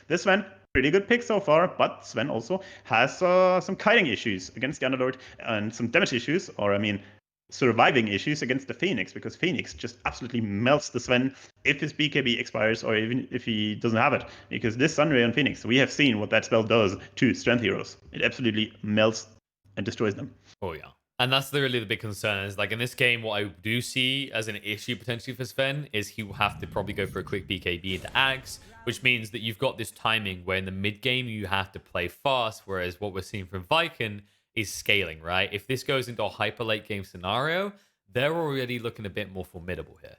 this Sven, pretty good pick so far, but Sven also has some kiting issues against the Underlord and some damage issues, or I mean, surviving issues against the Phoenix, because Phoenix just absolutely melts the Sven if his BKB expires or even if he doesn't have it. Because this Sunray on Phoenix, we have seen what that spell does to strength heroes. It absolutely melts and destroys them. Oh yeah. And that's really the big concern is like in this game, what I do see as an issue potentially for Sven is he will have to probably go for a quick BKB into Axe, which means that you've got this timing where in the mid game you have to play fast, whereas what we're seeing from Vikin is scaling, right? If this goes into a hyper late game scenario, they're already looking a bit more formidable here.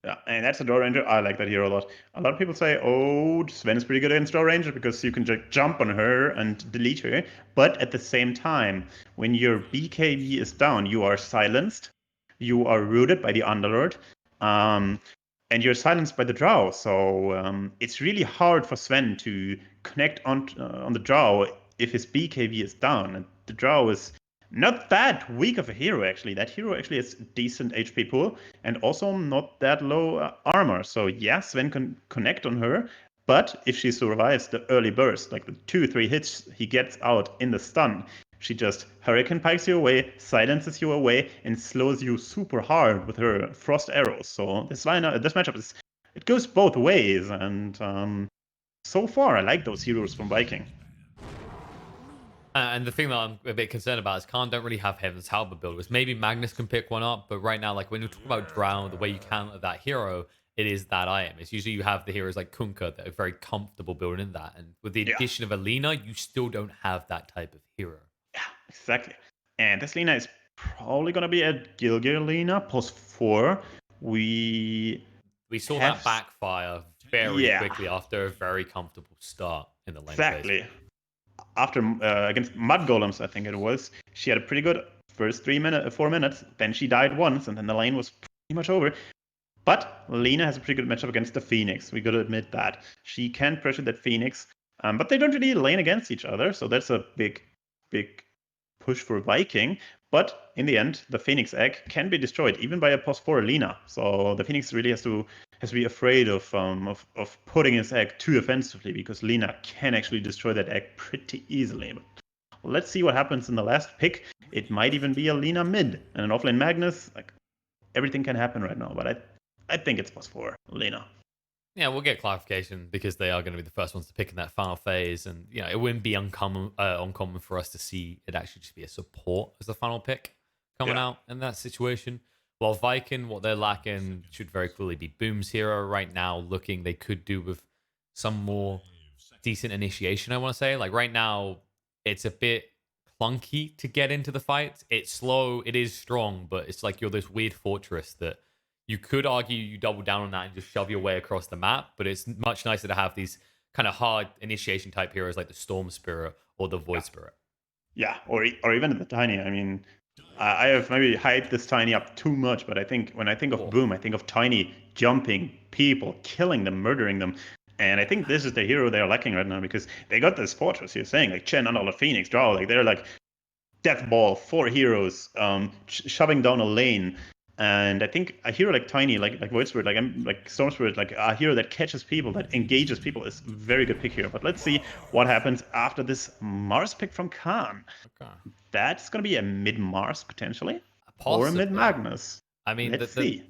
Yeah, and that's a Draw Ranger. I like that hero a lot. A lot of people say, oh, Sven is pretty good against Draw Ranger because you can just jump on her and delete her. But at the same time, when your BKB is down, you are silenced, you are rooted by the Underlord, and you're silenced by the Drow. So it's really hard for Sven to connect on the Drow if his BKB is down. And the Drow is not that weak of a hero, actually. That hero actually has decent HP pool and also not that low armor. So yeah, Sven can connect on her, but if she survives the early burst, like the 2-3 hits he gets out in the stun, she just Hurricane Pikes you away, silences you away, and slows you super hard with her frost arrows. So this matchup it goes both ways, and so far I like those heroes from Viking. And the thing that I'm a bit concerned about is Khan don't really have Heaven's Halberd builders. Maybe Magnus can pick one up, but right now, like when you talk about Drown, the way you counter that hero, it is that item. It's usually you have the heroes like Kunkka that are very comfortable building that. And with the addition of Alina, you still don't have that type of hero. Yeah, exactly. And this Lina is probably going to be a Gilgir Lina +4. We saw that backfire very quickly after a very comfortable start in the lane phase. After against Mud Golems, I think it was, she had a pretty good first 4 minutes. Then she died once, and then the lane was pretty much over. But Lina has a pretty good matchup against the Phoenix. We gotta admit that she can pressure that Phoenix, but they don't really lane against each other, so that's a big push for Viking. But in the end, the Phoenix egg can be destroyed even by a +4 Lina. So the Phoenix really has to be afraid of putting his egg too offensively, because Lina can actually destroy that egg pretty easily. But let's see what happens in the last pick. It might even be a Lina mid and an offlane Magnus. Like, everything can happen right now, but I think it's +4 Lina. Yeah, we'll get clarification because they are going to be the first ones to pick in that final phase, and you know it wouldn't be uncommon for us to see it actually just be a support as the final pick coming out in that situation. While Viking, what they're lacking should very clearly be Boom's hero right now. Looking, they could do with some more decent initiation. I want to say, like right now, it's a bit clunky to get into the fight. It's slow, it is strong, but it's like you're this weird fortress that. You could argue you double down on that and just shove your way across the map, but it's much nicer to have these kind of hard initiation type heroes like the Storm Spirit or the Void Spirit. Yeah, or even the Tiny. I mean, I have maybe hyped this Tiny up too much, but I think when I think of Boom, I think of Tiny jumping people, killing them, murdering them. And I think this is the hero they're lacking right now, because they got this fortress you're saying, like Chen, Underlord, Phoenix, Drow, like they're like death ball, 4 heroes shoving down a lane. And I think a hero like Tiny, like Void Spirit, like Storm Spirit, like a hero that catches people, that engages people, is a very good pick here. But let's see what happens after this Mars pick from Khan. Okay. That's going to be a mid-Mars, potentially. Possibly. Or a mid-Magnus. I mean, the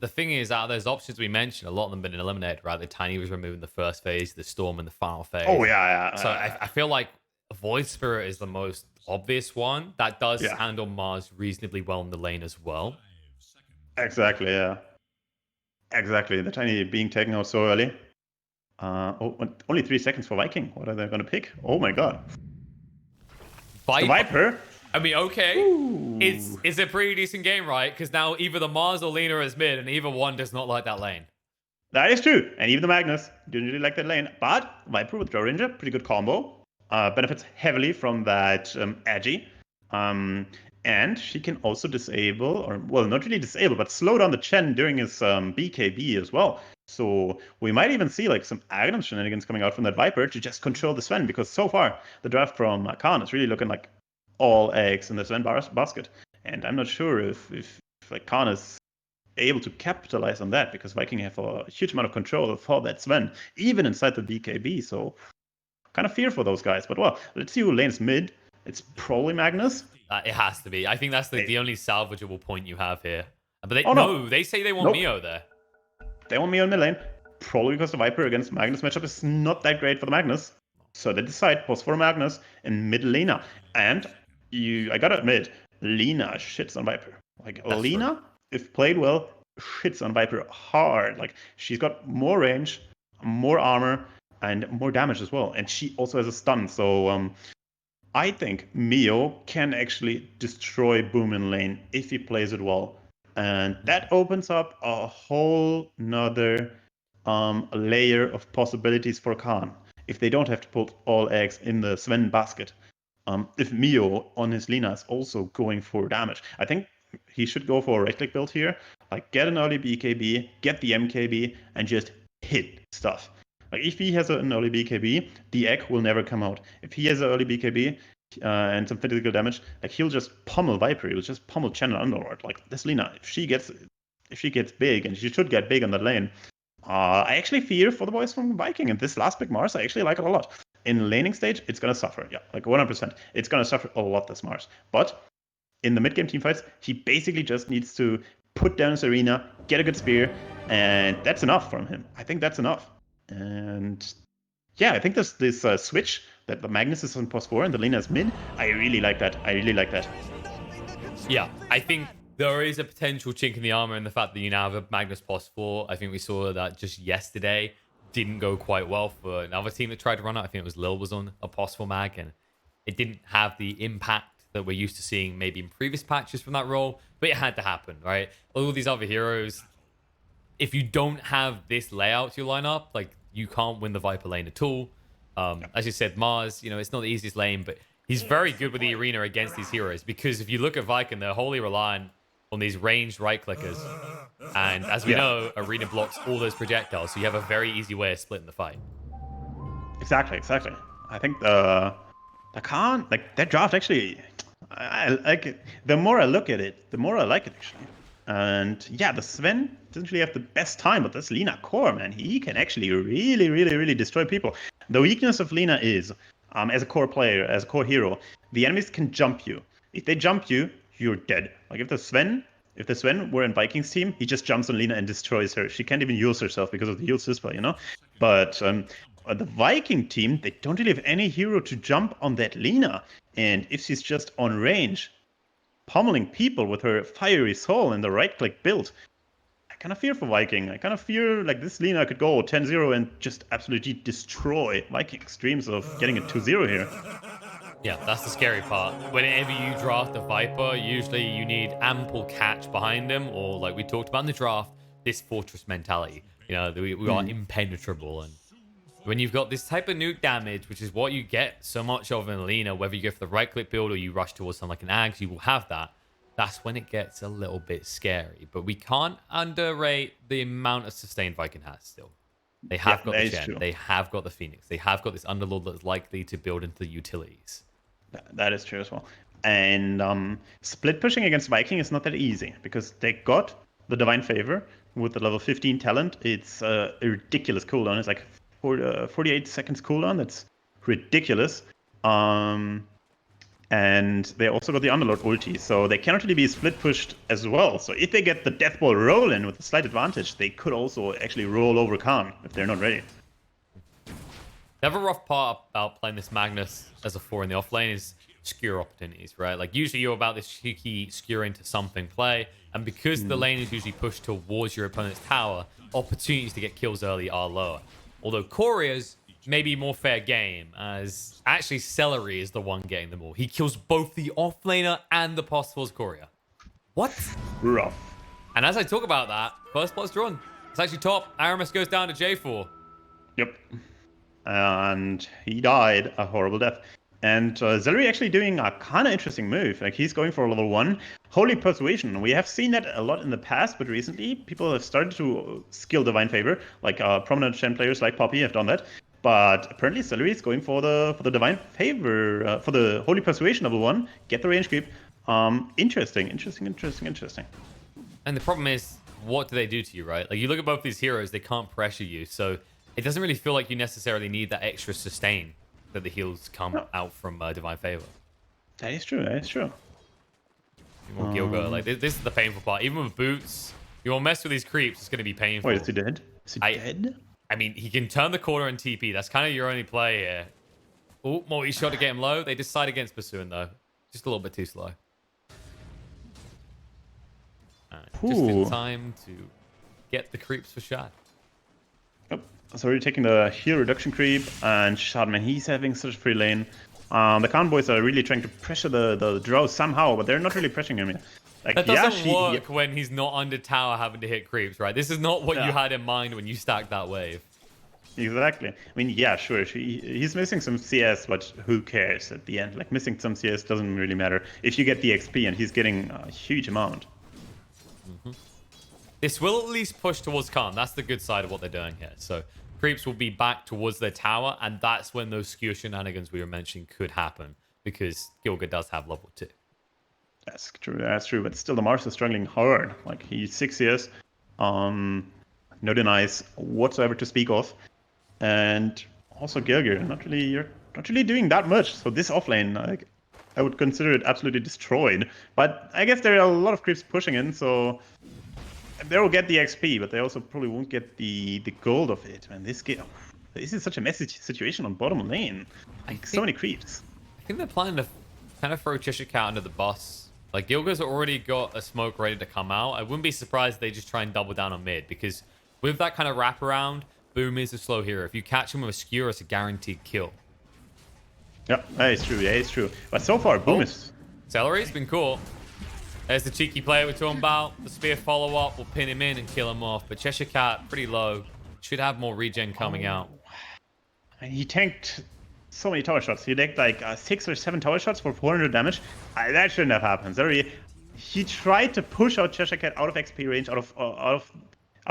thing is, out of those options we mentioned, a lot of them have been eliminated, right? The Tiny was removed in the first phase, the Storm in the final phase. Oh, yeah. So I feel like Void Spirit is the most obvious one. That does handle Mars reasonably well in the lane as well. Exactly, yeah. Exactly. The Tiny being taken out so early. Only 3 seconds for Viking. What are they going to pick? Oh my god. The Viper? I mean, okay. It's a pretty decent game, right? Because now either the Mars or Lina is mid, and either one does not like that lane. That is true. And even the Magnus didn't really like that lane. But Viper with Draw Ranger, pretty good combo. Benefits heavily from that Agi. And she can also disable, or well, not really disable, but slow down the Chen during his BKB as well. So we might even see like some Aghanim shenanigans coming out from that Viper to just control the Sven, because so far the draft from Khan is really looking like all eggs in the Sven basket. And I'm not sure if like Khan is able to capitalize on that because Viking have a huge amount of control for that Sven, even inside the BKB. So kind of fear for those guys. But well, let's see who lanes mid. It's probably Magnus. It has to be. I think that's the only salvageable point you have here. But they, Oh, no. no, they say they want Nope. Mio there. They want Mio in mid lane. Probably because the Viper against Magnus matchup is not that great for the Magnus. So they decide pause for Magnus in mid Lena. And I gotta admit, Lena shits on Viper. Like That's Lena, true. if played well, shits on Viper hard. Like she's got more range, more armor, and more damage as well. And she also has a stun. So I think Mio can actually destroy Boom in lane if he plays it well. And that opens up a whole nother layer of possibilities for Khan. If they don't have to put all eggs in the Sven basket. If Mio on his Lina is also going for damage, I think he should go for a right-click build here. Like get an early BKB, get the MKB, and just hit stuff. Like if he has an early BKB, the egg will never come out. If he has an early BKB and some physical damage, like he'll just pummel Viper. He'll just pummel Channel Underlord. Like this Lina, if she gets big, and she should get big on that lane, I actually fear for the boys from Viking. And this last big Mars, I actually like it a lot. In laning stage, it's gonna suffer. Yeah, like 100%. It's gonna suffer a lot this Mars. But in the mid game team fights, he basically just needs to put down his arena, get a good spear, and that's enough from him. I think that's enough. And yeah, I think this switch that the Magnus is on post 4 and the Lena is mid, I really like that. I really like that. Yeah, I think there is a potential chink in the armor in the fact that you now have a Magnus post 4. I think we saw that just yesterday. Didn't go quite well for another team that tried to run it. I think it was Lil was on a post 4 mag, and it didn't have the impact that we're used to seeing maybe in previous patches from that role, but it had to happen, right? All these other heroes, if you don't have this layout to your lineup, like you can't win the Viper lane at all. As you said, Mars, it's not the easiest lane, but he's very good with the arena against these heroes because if you look at Viking, they're wholly reliant on these ranged right clickers. And as we know, arena blocks all those projectiles, so you have a very easy way of splitting the fight. Exactly. I think the Khan, like that draft actually, I like it. The more I look at it, the more I like it actually. And yeah, the Sven doesn't really have the best time, but this Lina core, man, he can actually really destroy people. The weakness of Lina is, as a core player, as a core hero, the enemies can jump you. If they jump you, you're dead. Like if the Sven were in Vikings team, he just jumps on Lina and destroys her. She can't even use herself because of the heal Sispa, But the Viking team, they don't really have any hero to jump on that Lina. And if she's just on range, pummeling people with her fiery soul and the right-click build, I kind of fear for Viking. I kind of fear like this Lina could go 10-0 and just absolutely destroy Viking's dreams of getting a 2-0 here. Yeah, that's the scary part. Whenever you draft a Viper, usually you need ample catch behind him, or like we talked about in the draft, this fortress mentality. We are impenetrable. And when you've got this type of nuke damage, which is what you get so much of in Lina, whether you go for the right-click build or you rush towards something like an Ags, you will have that. That's when it gets a little bit scary. But we can't underrate the amount of sustain Viking has still. They have got the Gen, they have got the Phoenix, they have got this Underlord that's likely to build into the utilities. That is true as well. And split pushing against Viking is not that easy because they got the Divine Favor with the level 15 talent. It's a ridiculous cooldown. It's like 48 seconds cooldown. That's ridiculous. And they also got the Underlord ulti, so they cannot really be split pushed as well. So if they get the Death Ball roll in with a slight advantage, they could also actually roll over Khan if they're not ready. The other rough part about playing this Magnus as a 4 in the offlane is skewer opportunities, right? Like usually you're about this cheeky skewer into something play, and because the lane is usually pushed towards your opponent's tower, opportunities to get kills early are lower. Although Courier's maybe more fair game, as actually Celery is the one getting them all. He kills both the offlaner and the post 4's Courier. What? Rough. And as I talk about that, first plot's drawn. It's actually top. Aramis goes down to J4. Yep. And he died a horrible death. And Celery actually doing a kind of interesting move. Like he's going for level 1 Holy Persuasion. We have seen that a lot in the past, but recently people have started to skill Divine Favor. Like prominent Shen players like Poppy have done that. But apparently Celery is going for the Divine Favor, for the Holy Persuasion level 1. Get the range creep. Interesting. And the problem is, what do they do to you, right? Like, you look at both these heroes, they can't pressure you, so it doesn't really feel like you necessarily need that extra sustain that the heals come No, out from Divine Favor. that is true. That is true. More Gilga, like this is the painful part. Even with boots, you will mess with these creeps, it's going to be painful. Wait, is he dead? Is he dead? I mean, he can turn the corner and TP. That's kind of your only play here. Oh, multi-shot to get him low. They decide against Bassoon, though. Just a little bit too slow. Just in time to get the creeps for Shad. Yep. So we're taking the heal reduction creep, and Shad, man, he's having such a free lane. The Khan boys are really trying to pressure the Drow somehow, but they're not really pressuring him. Like, that doesn't work when he's not under tower having to hit creeps, right? This is not what you had in mind when you stacked that wave. Exactly. I mean, yeah, sure. He's missing some CS, but who cares at the end? Like, missing some CS doesn't really matter if you get the XP, and he's getting a huge amount. This will at least push towards Khan. That's the good side of what they're doing here. So creeps will be back towards their tower, and that's when those skewer shenanigans we were mentioning could happen, because Gilga does have level 2. That's true. That's true. But still, the Mars is struggling hard. Like, he's 6 years, no denies whatsoever to speak of, and also Gilgir you're not really doing that much. So this offlane, like, I would consider it absolutely destroyed. But I guess there are a lot of creeps pushing in, so they will get the XP, but they also probably won't get the gold of it. Man, this is such a messy situation on bottom lane. Like, so many creeps. I think they're planning to kind of throw Cheshire Cat under the bus. Like, Gilga's already got a smoke ready to come out. I wouldn't be surprised if they just try and double down on mid, because with that kind of wraparound, Boom is a slow hero. If you catch him with a skewer, it's a guaranteed kill. Yeah, that is true. Yeah, it's true. But so far, Boom is... Celery's been cool. There's the cheeky play we're talking about. The spear follow-up will pin him in and kill him off. But Cheshire Cat, pretty low. Should have more regen coming out. He tanked so many tower shots. He tanked like 6 or 7 tower shots for 400 damage. That shouldn't have happened. He tried to push out Cheshire Cat out of XP range, out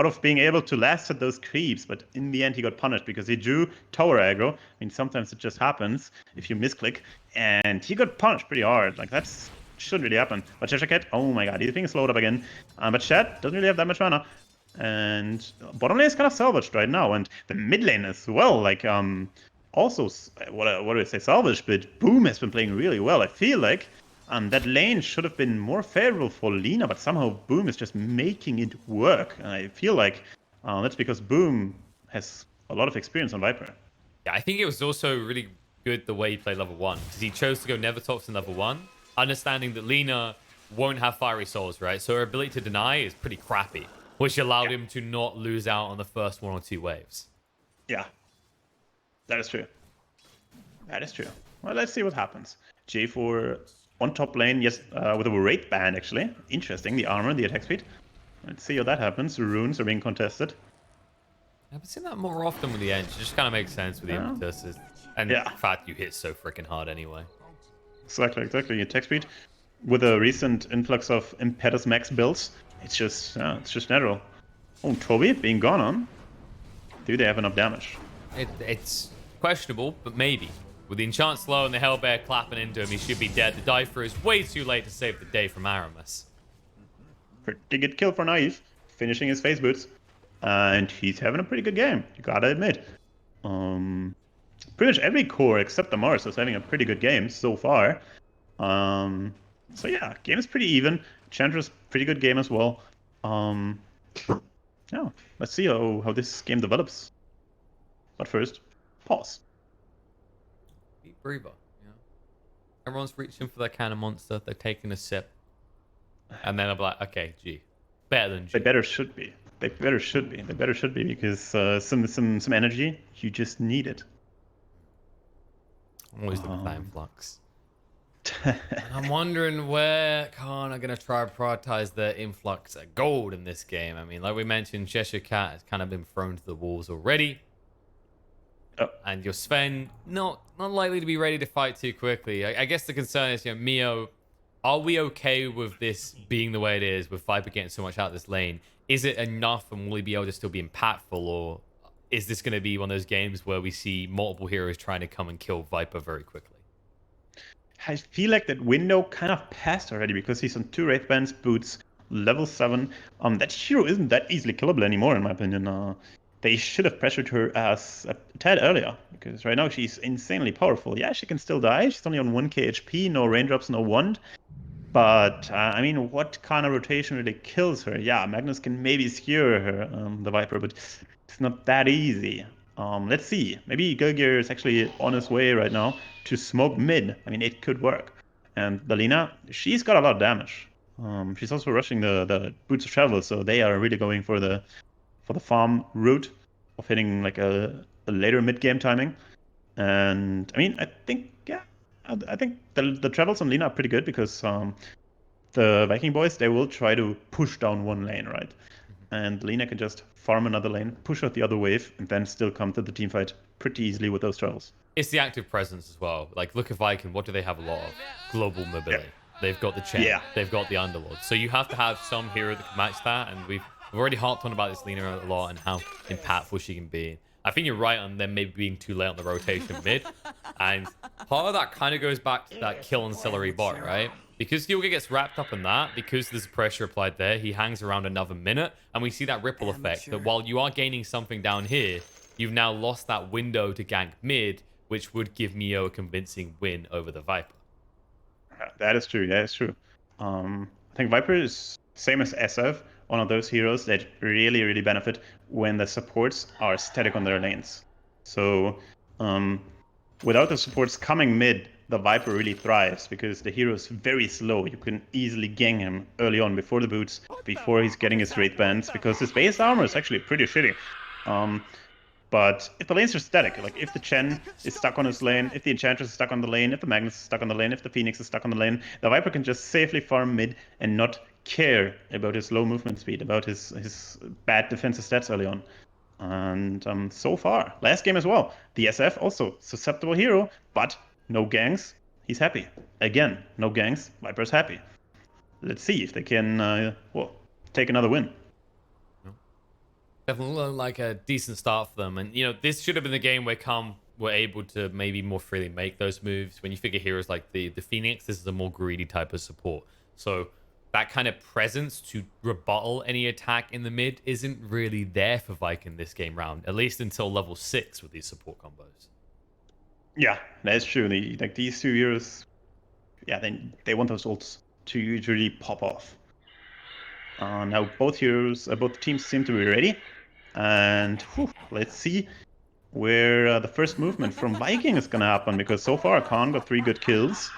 of being able to last at those creeps, but in the end he got punished because he drew tower aggro. I mean, sometimes it just happens if you misclick, and he got punished pretty hard. Like, that's shouldn't really happen. But Cheshire Cat, oh my god, he's being slowed up again. But Shad doesn't really have that much mana. And bottom lane is kind of salvaged right now, and the mid lane as well. Like, also, what do I say, salvaged, but Boom has been playing really well. I feel like that lane should have been more favorable for Lina, but somehow Boom is just making it work. And I feel like that's because Boom has a lot of experience on Viper. Yeah, I think it was also really good the way he played level 1, because he chose to go Nevertox in level 1, understanding that Lina won't have Fiery Souls, right? So her ability to deny is pretty crappy, which allowed him to not lose out on the first 1 or 2 waves. Yeah, that is true. That is true. Well, let's see what happens. J4 on top lane, yes, with a Wraith band, actually. Interesting, the armor, the attack speed. Let's see how that happens. Runes are being contested. I've seen that more often with the Edge. It just kind of makes sense with the impetus. And the fact you hit so freaking hard anyway. Exactly. Attack speed. With a recent influx of Impetus Max builds, it's just natural. Oh, Toby being gone on. Do they have enough damage? It's questionable, but maybe. With the enchant slow and the Hellbear clapping into him, he should be dead. The Diver is way too late to save the day from Aramis. Pretty good kill for Naive, finishing his face boots. And he's having a pretty good game, you gotta admit. Pretty much every core except the Mars is having a pretty good game so far. So yeah, game is pretty even. Chandra's pretty good game as well. Yeah, let's see how this game develops. But first, pause. Deep breather. Yeah. Everyone's reaching for their cannon monster. They're taking a sip, and then I'm like, okay, G, better than G. They better should be. They better should be because some energy, you just need it. I'm always looking for that influx. And I'm wondering where Khan are going to try to prioritize their influx at gold in this game. I mean, like we mentioned, Cheshire Cat has kind of been thrown to the wolves already. Oh. And your Sven, not likely to be ready to fight too quickly. I guess the concern is, Mio, are we okay with this being the way it is, with Viper getting so much out of this lane? Is it enough, and will he be able to still be impactful, or is this going to be one of those games where we see multiple heroes trying to come and kill Viper very quickly? I feel like that window kind of passed already because he's on 2 Wraith Bands, boots. level 7. That hero isn't that easily killable anymore, in my opinion. They should have pressured her as a tad earlier, because right now she's insanely powerful. Yeah, she can still die. She's only on 1k HP, no raindrops, no wand. But, I mean, what kind of rotation really kills her? Yeah, Magnus can maybe skewer her, the Viper, but it's not that easy. Let's see. Maybe Gilgir is actually on his way right now to smoke mid. I mean, it could work. And Belina, she's got a lot of damage. She's also rushing the Boots of Travel, so they are really going for the farm route of hitting like a later mid game timing. And I mean, I think I think the travels on Lina are pretty good because the Viking boys, they will try to push down one lane, right? And Lina can just farm another lane, push out the other wave, and then still come to the team fight pretty easily with those travels. It's the active presence as well. Like, look at Viking. What do they have a lot of? Global mobility. Yeah. They've got the chain. They've got the Underlord. So you have to have some hero that can match that. And we've already harped on about this Lina a lot and how impactful she can be. I think you're right on them maybe being too late on the rotation mid. And part of that kind of goes back to that kill ancillary bot, right? Because Gilgir gets wrapped up in that, because there's pressure applied there, he hangs around another minute, and we see that ripple effect that while you are gaining something down here, you've now lost that window to gank mid, which would give Mio a convincing win over the Viper. That is true. That is true. I think Viper is same as SF, one of those heroes that really, really benefit when the supports are static on their lanes. So without the supports coming mid, the Viper really thrives because the hero is very slow. You can easily gang him early on before the boots, before he's getting his wraith bands, because his base armor is actually pretty shitty. But if the lanes are static, like if the Chen is stuck on his lane, if the Enchantress is stuck on the lane, if the Magnus is stuck on the lane, if the Phoenix is stuck on the lane, the Viper can just safely farm mid and not care about his low movement speed, about his bad defensive stats early on. And so far, last game as well, the SF also susceptible hero, but no ganks, he's happy. Again, no ganks, Viper's happy. Let's see if they can, well, take another win. Definitely looked like a decent start for them. And, you know, this should have been the game where Calm were able to maybe more freely make those moves. When you figure heroes like the Phoenix, this is a more greedy type of support. So that kind of presence to rebuttal any attack in the mid isn't really there for Viking this game round, at least until level 6 with these support combos. Yeah, that's true. Like these two heroes, yeah, they want those ults to usually pop off. Now both teams seem to be ready. And let's see where the first movement from Viking is going to happen, because so far Khan got 3 good kills.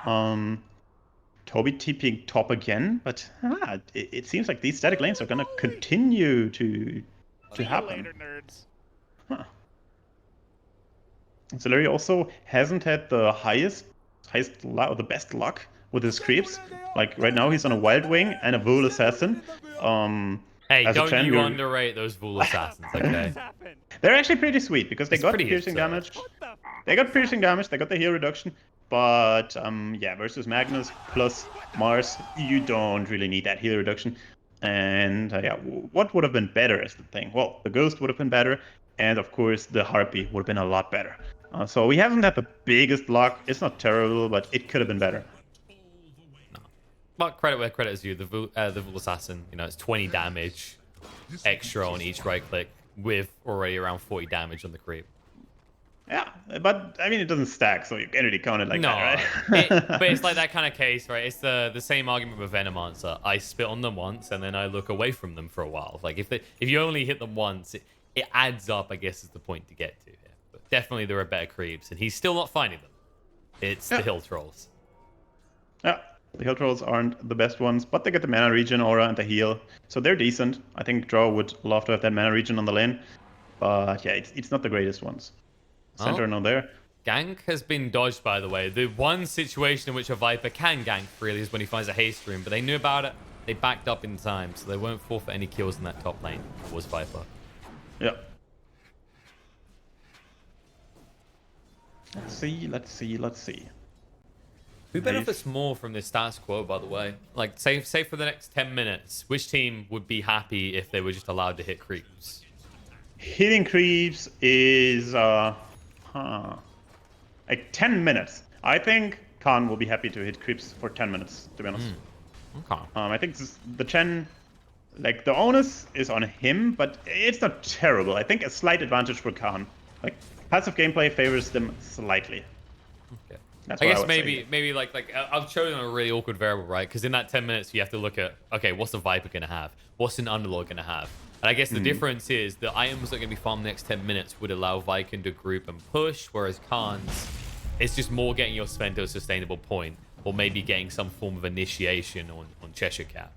Toby TPing top again, but it seems like these static lanes are going to continue to happen. Huh. Ancillary also hasn't had the the best luck with his creeps. Like right now he's on a Wild Wing and a Vul Assassin. Hey, don't you underrate those Vul Assassins, okay? They're actually pretty sweet because they got piercing damage. They got piercing damage, they got the heal reduction. But yeah, versus Magnus plus Mars, you don't really need that heal reduction. And yeah, what would have been better is the thing. Well, the Ghost would have been better, and of course the Harpy would have been a lot better. So we haven't had the biggest luck. It's not terrible, but it could have been better. But credit where credit is due. The Vul Assassin, you know, it's 20 damage extra on each right click with already around 40 damage on the creep. Yeah, but I mean, it doesn't stack, so you can't really count it like that, right? But it's like that kind of case, right? It's the same argument with Venomancer. I spit on them once, and then I look away from them for a while. Like, if you only hit them once, it adds up, I guess, is the point to get to here. But definitely there are better creeps, and he's still not finding them. It's the Hill Trolls. Yeah. The Hill Trolls aren't the best ones, but they get the mana regen, aura, and the heal. So they're decent. I think Draw would love to have that mana regen on the lane. But yeah, it's not the greatest ones. Center not there. Gank has been dodged, by the way. The one situation in which a Viper can gank freely is when he finds a haste rune, but they knew about it. They backed up in time, so they won't forfeit any kills in that top lane. It was Viper. Yeah. Let's see. Who benefits more from this status quo, by the way? Like, say for the next 10 minutes, which team would be happy if they were just allowed to hit creeps? Hitting creeps is, like 10 minutes. I think Khan will be happy to hit creeps for 10 minutes, to be honest. Okay. I think the Chen, like the onus is on him, but it's not terrible. I think a slight advantage for Khan. Like passive gameplay favors them slightly. Okay. That's I what I guess would say. maybe like I've chosen a really awkward variable, right? Because in that 10 minutes, you have to look at, okay, what's the Viper going to have? What's an Underlord going to have? And I guess the difference is the items that are going to be farmed the next 10 minutes would allow Vikin to group and push, whereas Khan's, it's just more getting your Sven to a sustainable point, or maybe getting some form of initiation on Cheshire Cat,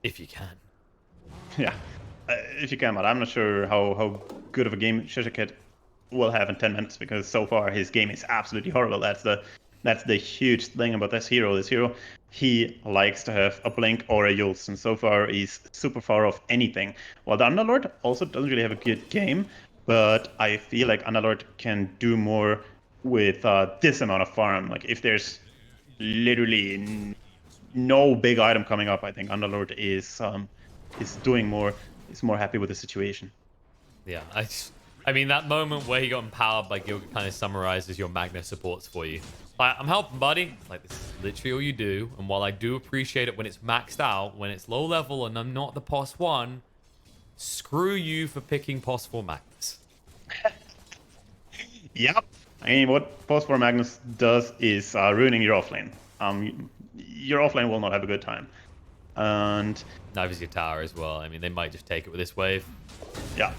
if you can. Yeah, if you can, but I'm not sure how good of a game Shishakit will have in 10 minutes because so far his game is absolutely horrible. That's the huge thing about this hero. This hero, he likes to have a blink or a Yules, and so far he's super far off anything. While the Underlord also doesn't really have a good game, but I feel like Underlord can do more with this amount of farm. Like if there's literally no big item coming up, I think Underlord is doing more, is more happy with the situation. Yeah, I mean, that moment where he got empowered by Gilga kind of summarizes your Magnus supports for you. Like, I'm helping, buddy. Like, this is literally all you do. And while I do appreciate it when it's maxed out, when it's low level and I'm not the POS 1, screw you for picking POS 4 Magnus. Yep. I mean, what Post 4 Magnus does is ruining your offlane. Your offlane will not have a good time. And Neither's your tower as well. I mean, they might just take it with this wave. yeah,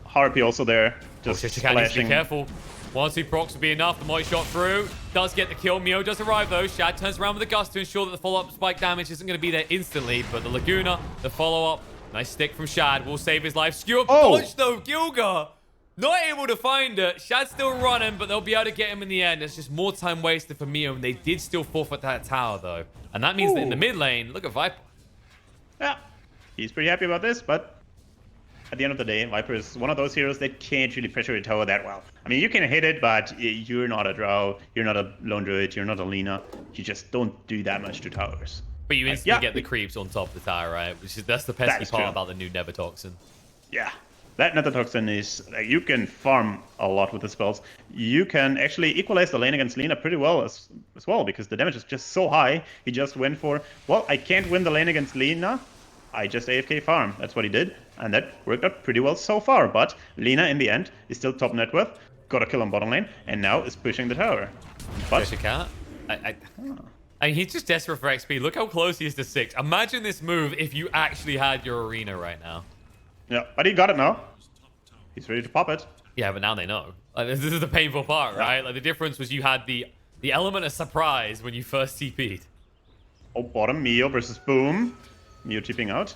Harpy also there, just Cheshire Cat needs to be splashing. careful. 1-2 procs will be enough. The Moy shot through. Does get the kill. Mio does arrive though. Shad turns around with a gust to ensure that the follow-up spike damage isn't going to be there instantly. But the Laguna, the follow-up, nice stick from Shad will save his life. Skewer punch though. Gilga not able to find it. Shad's still running, but they'll be able to get him in the end. It's just more time wasted for Mio, and they did still forfeit that tower though. And that means that in the mid lane, look at Viper. Yeah, he's pretty happy about this, but at the end of the day, Viper is one of those heroes that can't really pressure a tower that well. I mean, you can hit it, but you're not a Drow, you're not a Lone Druid, you're not a Lina. You just don't do that much to towers. But you instantly get the creeps on top of the tower, right? That's the pesky part about the new Nether Toxin. Yeah, that Nether Toxin is, you can farm a lot with the spells. You can actually equalize the lane against Lina pretty well as well, because the damage is just so high. He just went for, well, I can't win the lane against Lina, I just AFK farm. That's what he did, and that worked out pretty well so far. But Lina, in the end, is still top net worth, got a kill on bottom lane, and now is pushing the tower. But Cheshire Cat? I mean, he's just desperate for XP. Look how close he is to 6. Imagine this move if you actually had your arena right now. yeah, but he got it now. He's ready to pop it. Yeah, but now they know. Like, this is the painful part, right? Like, the difference was you had the element of surprise when you first TP'd. Oh, bottom, Mio versus Boom. Mio TPing out.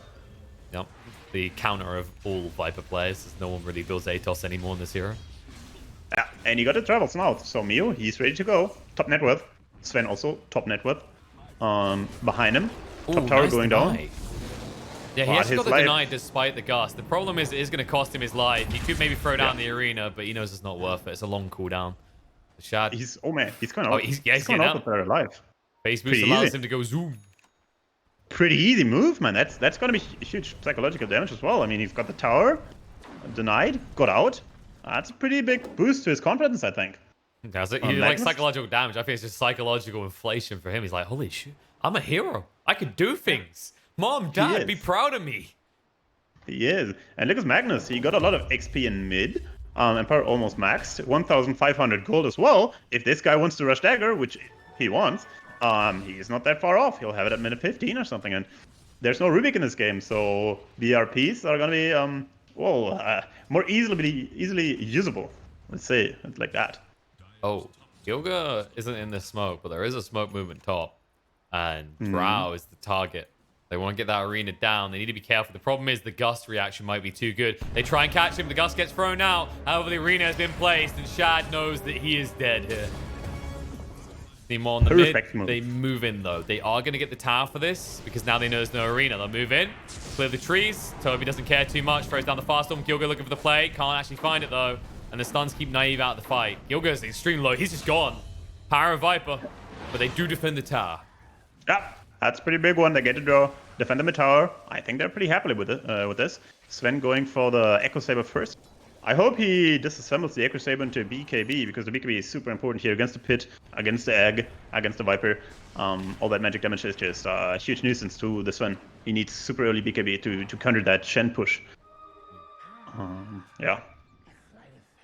Yep. The counter of all Viper players, as no one really builds Atos anymore in this hero. Yeah, and he got the travels now. So Mio, he's ready to go. Top net worth. Sven also top net worth. Behind him. Top tower nice going deny. down. Yeah, he But actually got his the life- denied despite the gust. The problem is it is going to cost him his life. He could maybe throw down the arena, but he knows it's not worth it. It's a long cooldown. The Shad. He's, oh man, he's coming out. He's coming getting out out. with their life. Base boost Pretty allows easy. him to go zoom. Pretty easy move, man. That's gonna be huge psychological damage as well. I mean, he's got the tower, denied, got out. That's a pretty big boost to his confidence, I think. Does it? On He like Magnus? psychological damage. I think it's just psychological inflation for him. He's like, holy shit, I'm a hero. I can do things. Mom, Dad, be is. proud of me. He is. And look at Magnus. He got a lot of XP in mid. And power almost maxed. 1,500 gold as well. If this guy wants to rush dagger, which he wants, he's not that far off. He'll have it at minute 15 or something. And there's no Rubik in this game, so BRPs are gonna be more easily usable. Let's say it like that. Oh, Gilga isn't in the smoke, but there is a smoke movement top. And Drow is the target. They want to get that arena down. They need to be careful. The problem is the gust reaction might be too good. They try and catch him. The gust gets thrown out. However, the arena has been placed, and Shad knows that he is dead here. Need more on the mid. Move. They move in, though. They are going to get the tower for this, because now they know there's no arena. They'll move in, clear the trees. Toby doesn't care too much. Throws down the fast storm. Gilga looking for the play. Can't actually find it, though. And the stuns keep naive out of the fight. Gilga's extreme low. He's just gone. Power of Viper. But they do defend the tower. Yeah, that's a pretty big one. They get to draw, defend the mid tower. I think they're pretty happy with it. With this, Sven going for the Echo Saber first. I hope he disassembles the Echo Saber into a BKB, because the BKB is super important here against the Pit, against the Egg, against the Viper. All that magic damage is just a huge nuisance to the Sven. He needs super early BKB to counter that Shen push. Yeah.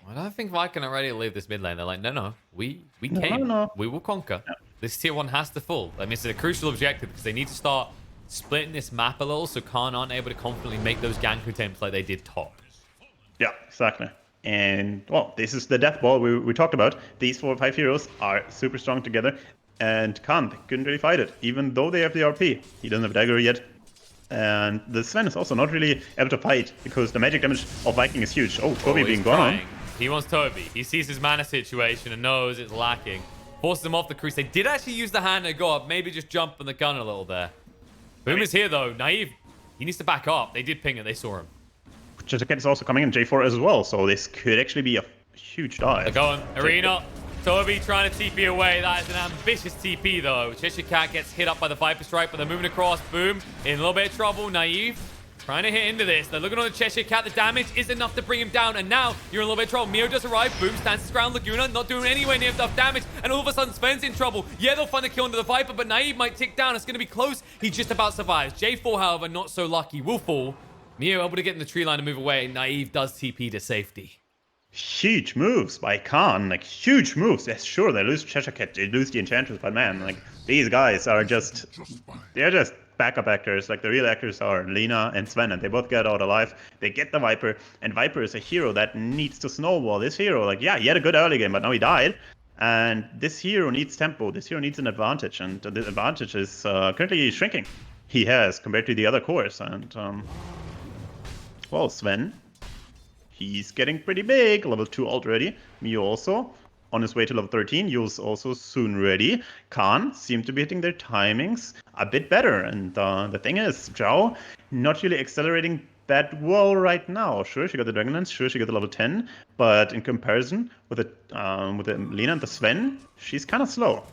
I don't think Vikin are ready to leave this mid lane. They're like, no, we came. No. We will conquer. Yeah. This tier 1 has to fall. I mean, it's a crucial objective because they need to start splitting this map a little so Khan aren't able to confidently make those gank attempts like they did top. Yeah, exactly. And, well, this is the death ball we talked about. These 4 or 5 heroes are super strong together. And Khan couldn't really fight it, even though they have the RP. He doesn't have dagger yet. And the Sven is also not really able to fight, because the magic damage of Viking is huge. Oh, Toby being gone. He wants Toby. He sees his mana situation and knows it's lacking. Forces him off the crease. They did actually use the hand to go up. Maybe just jump on the gun a little there. Boom is here, though. Naive. He needs to back up. They did ping it. They saw him. Cheshire is also coming in J4 as well, so this could actually be a huge dive. They're going. Arena. Toby trying to TP away. That is an ambitious TP, though. Cheshire Cat gets hit up by the Viper Strike, but they're moving across. Boom. In a little bit of trouble. Naive. Trying to hit into this. They're looking on the Cheshire Cat. The damage is enough to bring him down. And now you're in a little bit of trouble. Mio does arrive. Boom. Stands his ground. Laguna not doing anywhere near enough damage. And all of a sudden, Sven's in trouble. Yeah, they'll find the kill into the Viper, but Naive might tick down. It's going to be close. He just about survives. J4, however, not so lucky. Will fall. Mio able to get in the tree line and move away. Naive does TP to safety. Huge moves by Khan, like huge moves. Yes, sure, they lose Cheshire Cat, they lose the Enchantress, but man, like these guys are they're just backup actors. Like the real actors are Lina and Sven, and they both get out alive. They get the Viper, and Viper is a hero that needs to snowball. This hero, like, yeah, he had a good early game, but now he died. And this hero needs tempo. This hero needs an advantage, and the advantage is currently shrinking. He has compared to the other cores, and well, Sven. He's getting pretty big, level 2 already. Mio also on his way to level 13. Yu's also soon ready. Khan seem to be hitting their timings a bit better. And the thing is, Zhao not really accelerating that well right now. Sure, she got the Dragon Lance. Sure, she got the level 10. But in comparison with the Lina and the Sven, she's kind of slow.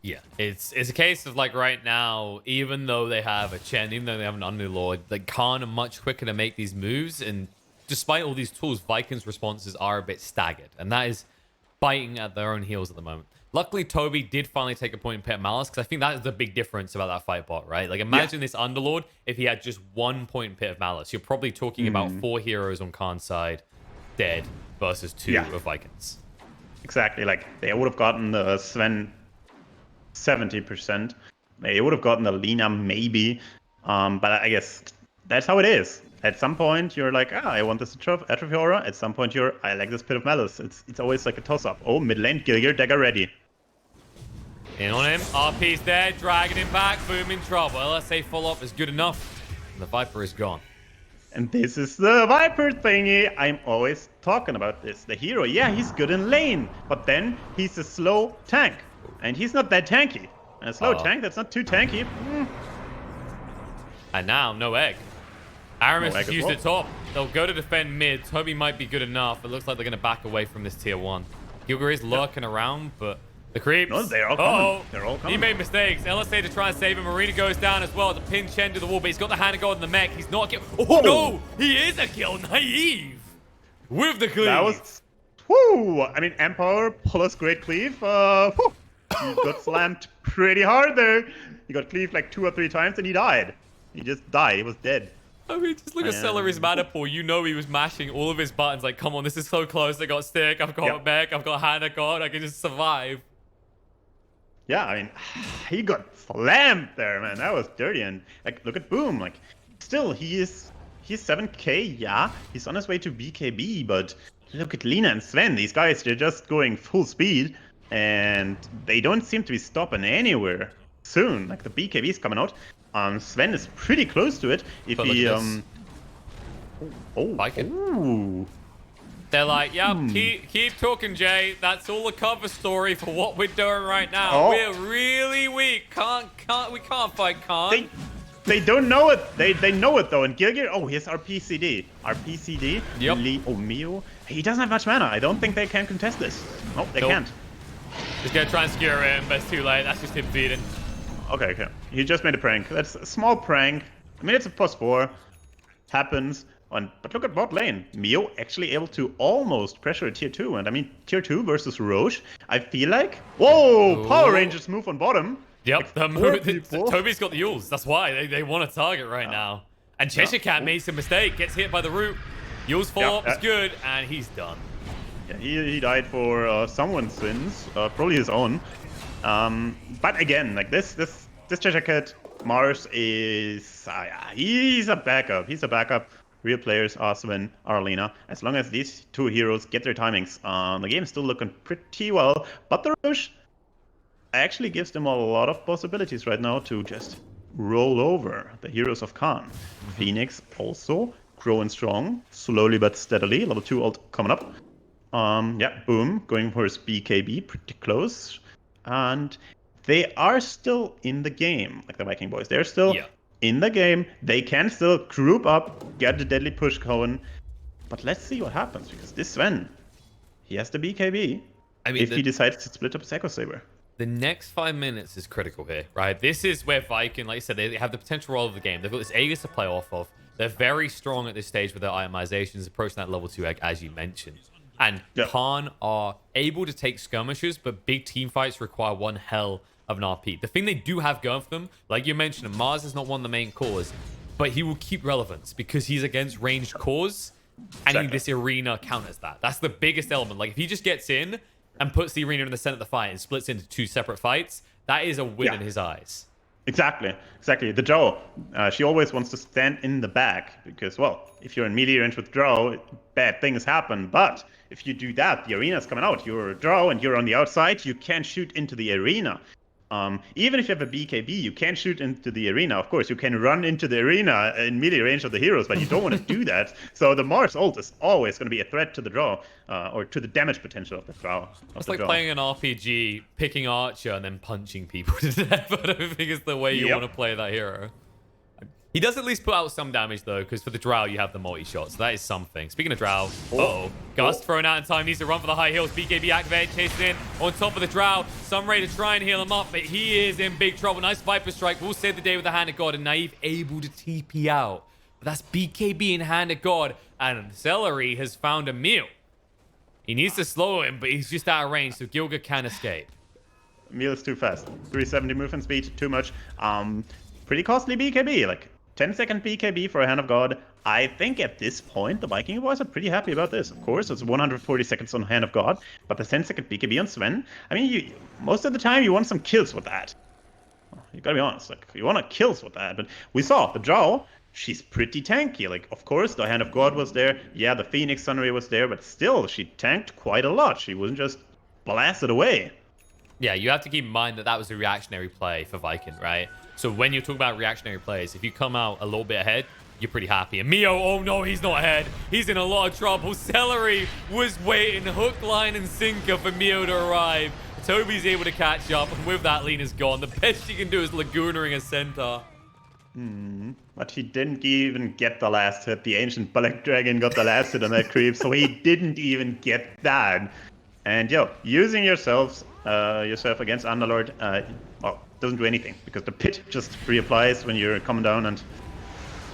Yeah, it's a case of like right now, even though they have a Chen, even though they have an Underlord, like Khan are much quicker to make these moves, and despite all these tools, Vikings' responses are a bit staggered, and that is biting at their own heels at the moment. Luckily, Toby did finally take a point in Pit Malice, because I think that is the big difference about that fight bot, right? Like, imagine this Underlord, if he had just 1 point in Pit of Malice, you're probably talking about 4 heroes on Khan's side dead versus 2 of Vikings. Exactly, like, they would have gotten the Sven 70%. They would have gotten the Lina maybe, but I guess that's how it is. At some point, you're like, I want this Atrophy Aura. At some point, I like this Pit of Malice. It's always like a toss-up. Oh, mid lane, Gilgir, dagger ready. In on him. RP's there, dragging him back. Boom, in trouble. LSA follow-up is good enough. And the Viper is gone. And this is the Viper thingy. I'm always talking about this. The hero, yeah, he's good in lane. But then he's a slow tank. And he's not that tanky. And a slow tank, that's not too tanky. And now, no egg. Aramis no has used it top. They'll go to defend mid. Toby might be good enough. It looks like they're going to back away from this tier 1. Gilgir is lurking around, but the creeps. No, they're all coming. They're all coming. He made mistakes. LSA to try and save him. Marina goes down as well to pin Chen to the wall, but he's got the hand of God in the mech. He's not kill. Oh, no! He is a kill. Naive. With the cleave. That was... Whoo! I mean, Empower plus Great Cleave. He got slammed pretty hard there. He got cleaved like 2 or 3 times and he died. He just died. He was dead. I mean, just look at Celery's mana pool. You know he was mashing all of his buttons. Like, come on, this is so close. I got stick. I've got mech. I've got hand of God. I can just survive. Yeah, I mean, he got slammed there, man. That was dirty. And like, look at Boom. Like, still, he's 7k. Yeah, he's on his way to BKB. But look at Lina and Sven. These guys, they're just going full speed, and they don't seem to be stopping anywhere soon. Like the BKB is coming out. Sven is pretty close to it. If he Viking. Ooh. They're like, yeah, keep talking, Jay. That's all the cover story for what we're doing right now. Oh. We're really weak. We can't fight Khan. They don't know it. They know it though. And Gilgir, oh, here's RPCD. RPCD. Yep. Oh, Mio. He doesn't have much mana. I don't think they can contest this. No, they can't. He's gonna try and skewer him, but it's too late. That's just him feeding. Okay. He just made a prank. That's a small prank. I mean, it's a +4. Happens. But look at bot lane. Mio actually able to almost pressure a tier 2. And I mean, tier 2 versus Roche, I feel like... Whoa! Power Rangers move on bottom. Yep, Toby's got the Yules. That's why they want to target right now. And Cheshire Cat makes a mistake, gets hit by the root. Yules fall up is good, and he's done. Yeah, he died for someone's sins, probably his own. But again, like this Cheshire Cat, Mars is... he's a backup. He's a backup. Real players are Sven, Arlena. As long as these two heroes get their timings, the game's still looking pretty well. But the Roche actually gives them a lot of possibilities right now to just roll over the heroes of Khan. Phoenix also growing strong, slowly but steadily. Level 2 ult coming up. Yeah, boom, going for his BKB, pretty close. And they are still in the game, like the Viking boys. They're still in the game. They can still group up, get the deadly push going. But let's see what happens, because this Sven, he has the BKB. I mean, if he decides to split up his Echo Saber. The next 5 minutes is critical here, right? This is where Viking, like I said, they have the potential role of the game. They've got this Aegis to play off of. They're very strong at this stage with their itemizations, approaching that level 2 egg, as you mentioned. And Khan are able to take skirmishes, but big team fights require one hell of an RP. The thing they do have going for them, like you mentioned, Mars is not one of the main cores, but he will keep relevance because he's against ranged cores, and this arena counters that. That's the biggest element. Like if he just gets in and puts the arena in the center of the fight and splits into 2 separate fights, that is a win in his eyes. Exactly. The Drow, she always wants to stand in the back because, well, if you're in melee range with Drow, bad things happen. But if you do that, the arena's coming out. You're a Drow and you're on the outside, you can't shoot into the arena. Even if you have a BKB, you can't shoot into the arena. Of course, you can run into the arena in melee range of the heroes, but you don't want to do that. So the Mars ult is always going to be a threat to the Drow, or to the damage potential of the Drow. It's like playing an RPG, picking Archer, and then punching people to death. I don't think it's the way you want to play that hero. He does at least put out some damage, though, because for the Drow, you have the multi-shot, so that is something. Speaking of Drow, Gust thrown out in time, needs to run for the high heels. BKB activated, chasing in on top of the Drow. Sunray to try and heal him up, but he is in big trouble. Nice Viper Strike, will save the day with the Hand of God, and Naive able to TP out. But that's BKB in Hand of God, and Celery has found a meal. He needs to slow him, but he's just out of range, so Gilga can escape. Meal is too fast. 370 movement speed, too much. Pretty costly BKB, like 10-second BKB for a Hand of God. I think at this point, the Viking boys are pretty happy about this. Of course, it's 140 seconds on Hand of God, but the 10-second BKB on Sven, I mean, most of the time you want some kills with that. You gotta be honest, like, you want kills with that. But we saw the Drow, she's pretty tanky. Like, of course, the Hand of God was there. Yeah, the Phoenix Sunray was there, but still, she tanked quite a lot. She wasn't just blasted away. Yeah, you have to keep in mind that that was a reactionary play for Viking, right? So when you talk about reactionary plays, if you come out a little bit ahead, you're pretty happy. And Mio, oh no, he's not ahead. He's in a lot of trouble. Celery was waiting hook, line, and sinker for Mio to arrive. Toby's able to catch up, and with that, Lena's gone. The best you can do is Lagoonaing a centaur. But he didn't even get the last hit. The Ancient Black Dragon got the last hit on that creep, so he didn't even get that. And using yourself against Underlord, well, doesn't do anything, because the pit just reapplies when you're coming down, and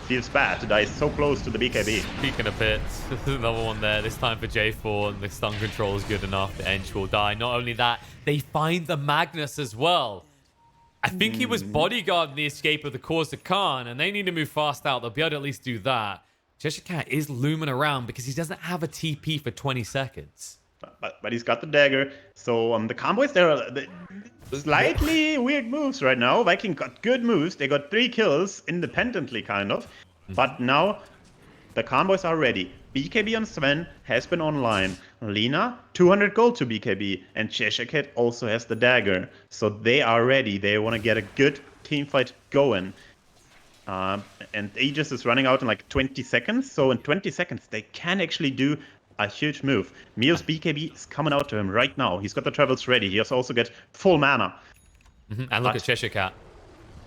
feels bad to die so close to the BKB. Speaking of pits, another one there, this time for J4, and the stun control is good enough. The Ench will die. Not only that, they find the Magnus as well. I think he was bodyguarding the escape of the Cause of Khan, and they need to move fast out. They'll be able to at least do that. Cheshire Cat is looming around because he doesn't have a TP for 20 seconds. But he's got the dagger, so the combos there are slightly weird moves right now. Viking got good moves. They got 3 kills independently, kind of. But now the combos are ready. BKB on Sven has been online. Lena, 200 gold to BKB. And Cheshire Cat also has the dagger. So they are ready. They want to get a good team fight going. And Aegis is running out in like 20 seconds. So in 20 seconds, they can actually do a huge move. Mio's BKB is coming out to him right now. He's got the travels ready. He has also got full mana. And look at Cheshire Cat.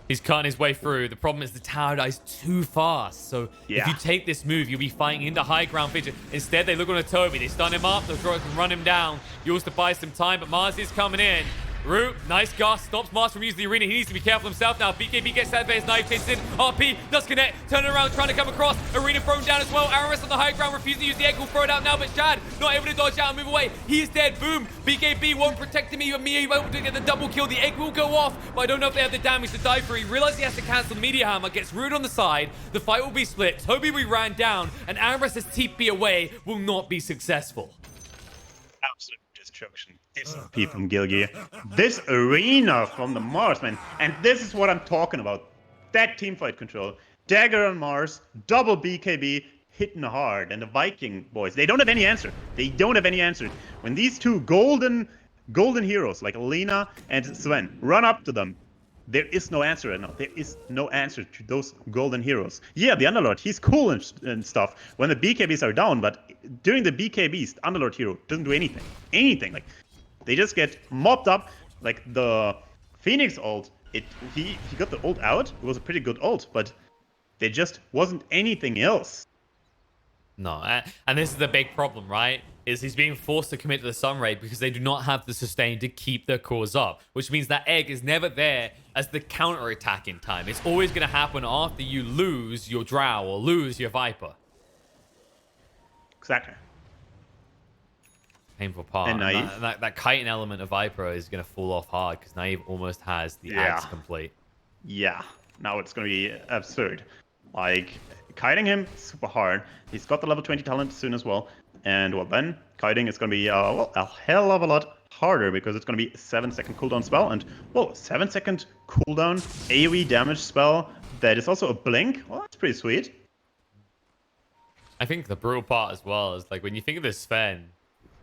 He's cutting his way through. The problem is the tower dies too fast. So if you take this move, you'll be fighting into high ground vision. Instead, they look on a Toby. They stun him up. They'll run him down. You also buy some time, but Mars is coming in. Root, nice gust, stops Mars from using the arena. He needs to be careful himself now. BKB gets that base knife, takes in. RP does connect, turning around, trying to come across. Arena thrown down as well. Aramis on the high ground, refusing to use the egg. Will throw it out now, but Shad not able to dodge out and move away. He is dead. Boom. BKB won't protect him. Even Mia able to get the double kill. The egg will go off, but I don't know if they have the damage to die for. He realizes he has to cancel the media hammer. Gets Root on the side. The fight will be split. Toby we ran down, and Aramis' TP away will not be successful. Absolute destruction. This OP from Gilgi. This arena from the Mars, man. And this is what I'm talking about. That teamfight control. Dagger on Mars, double BKB, hitting hard. And the Viking boys, they don't have any answer. They don't have any answer. When these two golden heroes like Alina and Sven run up to them, there is no answer right now. There is no answer to those golden heroes. Yeah, the Underlord, he's cool and stuff when the BKBs are down, but during the BKBs, the Underlord hero doesn't do anything. Anything. Like, they just get mopped up. Like, the Phoenix ult, he got the ult out. It was a pretty good ult, but there just wasn't anything else. No, and this is the big problem, right? Is he's being forced to commit to the Sun Raid because they do not have the sustain to keep their cores up, which means that egg is never there as the counter-attack in time. It's always going to happen after you lose your Drow or lose your Viper. Exactly. Painful part. And that kiting element of Viper is going to fall off hard because Naive almost has the axe complete. Yeah, now it's going to be absurd. Like, kiting him super hard. He's got the level 20 talent soon as well. And well, then kiting is going to be well, a hell of a lot harder because it's going to be a 7-second cooldown spell. And well, 7-second cooldown AoE damage spell that is also a blink. Well, that's pretty sweet. I think the brutal part as well is like when you think of this Sven,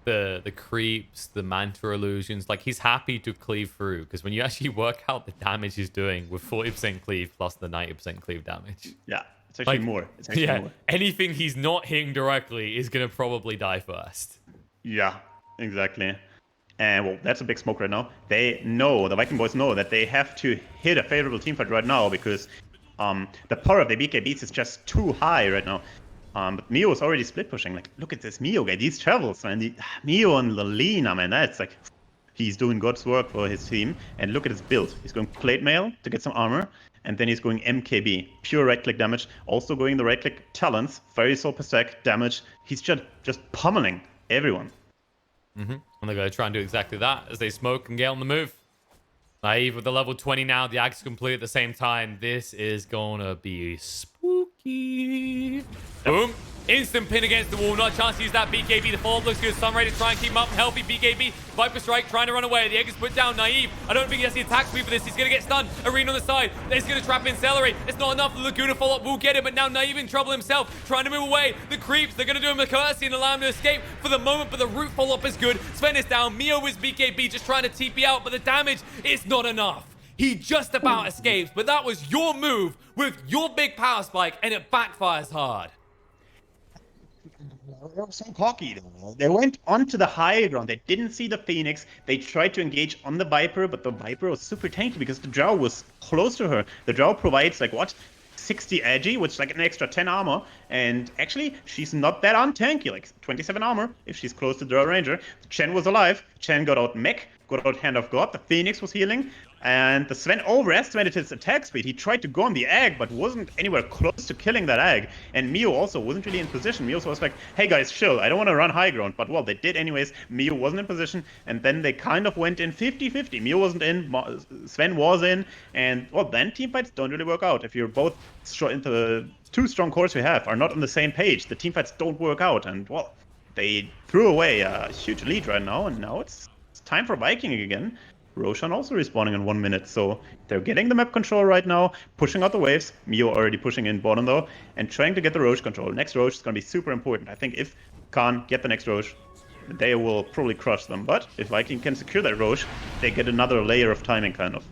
the creeps, the manta illusions, like he's happy to cleave through because when you actually work out the damage he's doing with 40% cleave plus the 90% cleave damage. Yeah. It's actually more. It's actually more. Anything he's not hitting directly is going to probably die first. Yeah, exactly. And well, that's a big smoke right now. They know, the Viking boys know that they have to hit a favorable teamfight right now because the power of the BKBs is just too high right now. But Mio is already split pushing. Like, look at this Mio guy. These travels, man. Mio and Lelina, man. That's like, he's doing God's work for his team. And look at his build. He's going plate mail to get some armor. And then he's going MKB, pure right-click damage. Also going the right-click talents, very soul per sec damage. He's just pummeling everyone. And they're going to try and do exactly that as they smoke and get on the move. Naive with the level 20 now. The axe is complete at the same time. This is going to be spooky. Boom. Instant pin against the wall. Not a chance to use that BKB. The follow-up looks good. Sunray to try and keep him up. Healthy BKB. Viper Strike trying to run away. The egg is put down. Naive. I don't think he has the attack speed for this. He's going to get stunned. Arena on the side. He's going to trap in Celery. It's not enough. The Laguna follow-up will get him, but now Naive in trouble himself. Trying to move away. The creeps, they're going to do him a courtesy and allow him to escape for the moment, but the root follow-up is good. Sven is down. Mio is BKB just trying to TP out, but the damage is not enough. He just about escapes, but that was your move with your big power spike, and it backfires hard. They were so cocky. They went onto the high ground. They didn't see the Phoenix. They tried to engage on the Viper, but the Viper was super tanky because the Drow was close to her. The Drow provides, like, what? 60 agi, which is like an extra 10 armor. And actually, she's not that untanky. Like, 27 armor if she's close to the Drow Ranger. Chen was alive. Chen got out mech, got out Hand of God. The Phoenix was healing. And the Sven overestimated his attack speed. He tried to go on the egg, but wasn't anywhere close to killing that egg. And Mio also wasn't really in position. Mio was like, hey guys, chill. I don't want to run high ground. But well, they did anyways. Mio wasn't in position. And then they kind of went in 50-50. Mio wasn't in. Sven was in. And well, then teamfights don't really work out. If you're both into the two strong cores we have are not on the same page, the teamfights don't work out. And well, they threw away a huge lead right now. And now it's time for Viking again. Roshan also respawning in 1 minute, so they're getting the map control right now, pushing out the waves. Mio already pushing in bottom though, and trying to get the Roche control. Next Roche is going to be super important. I think if Khan get the next Roche, they will probably crush them. But if Viking can secure that Roche, they get another layer of timing, kind of.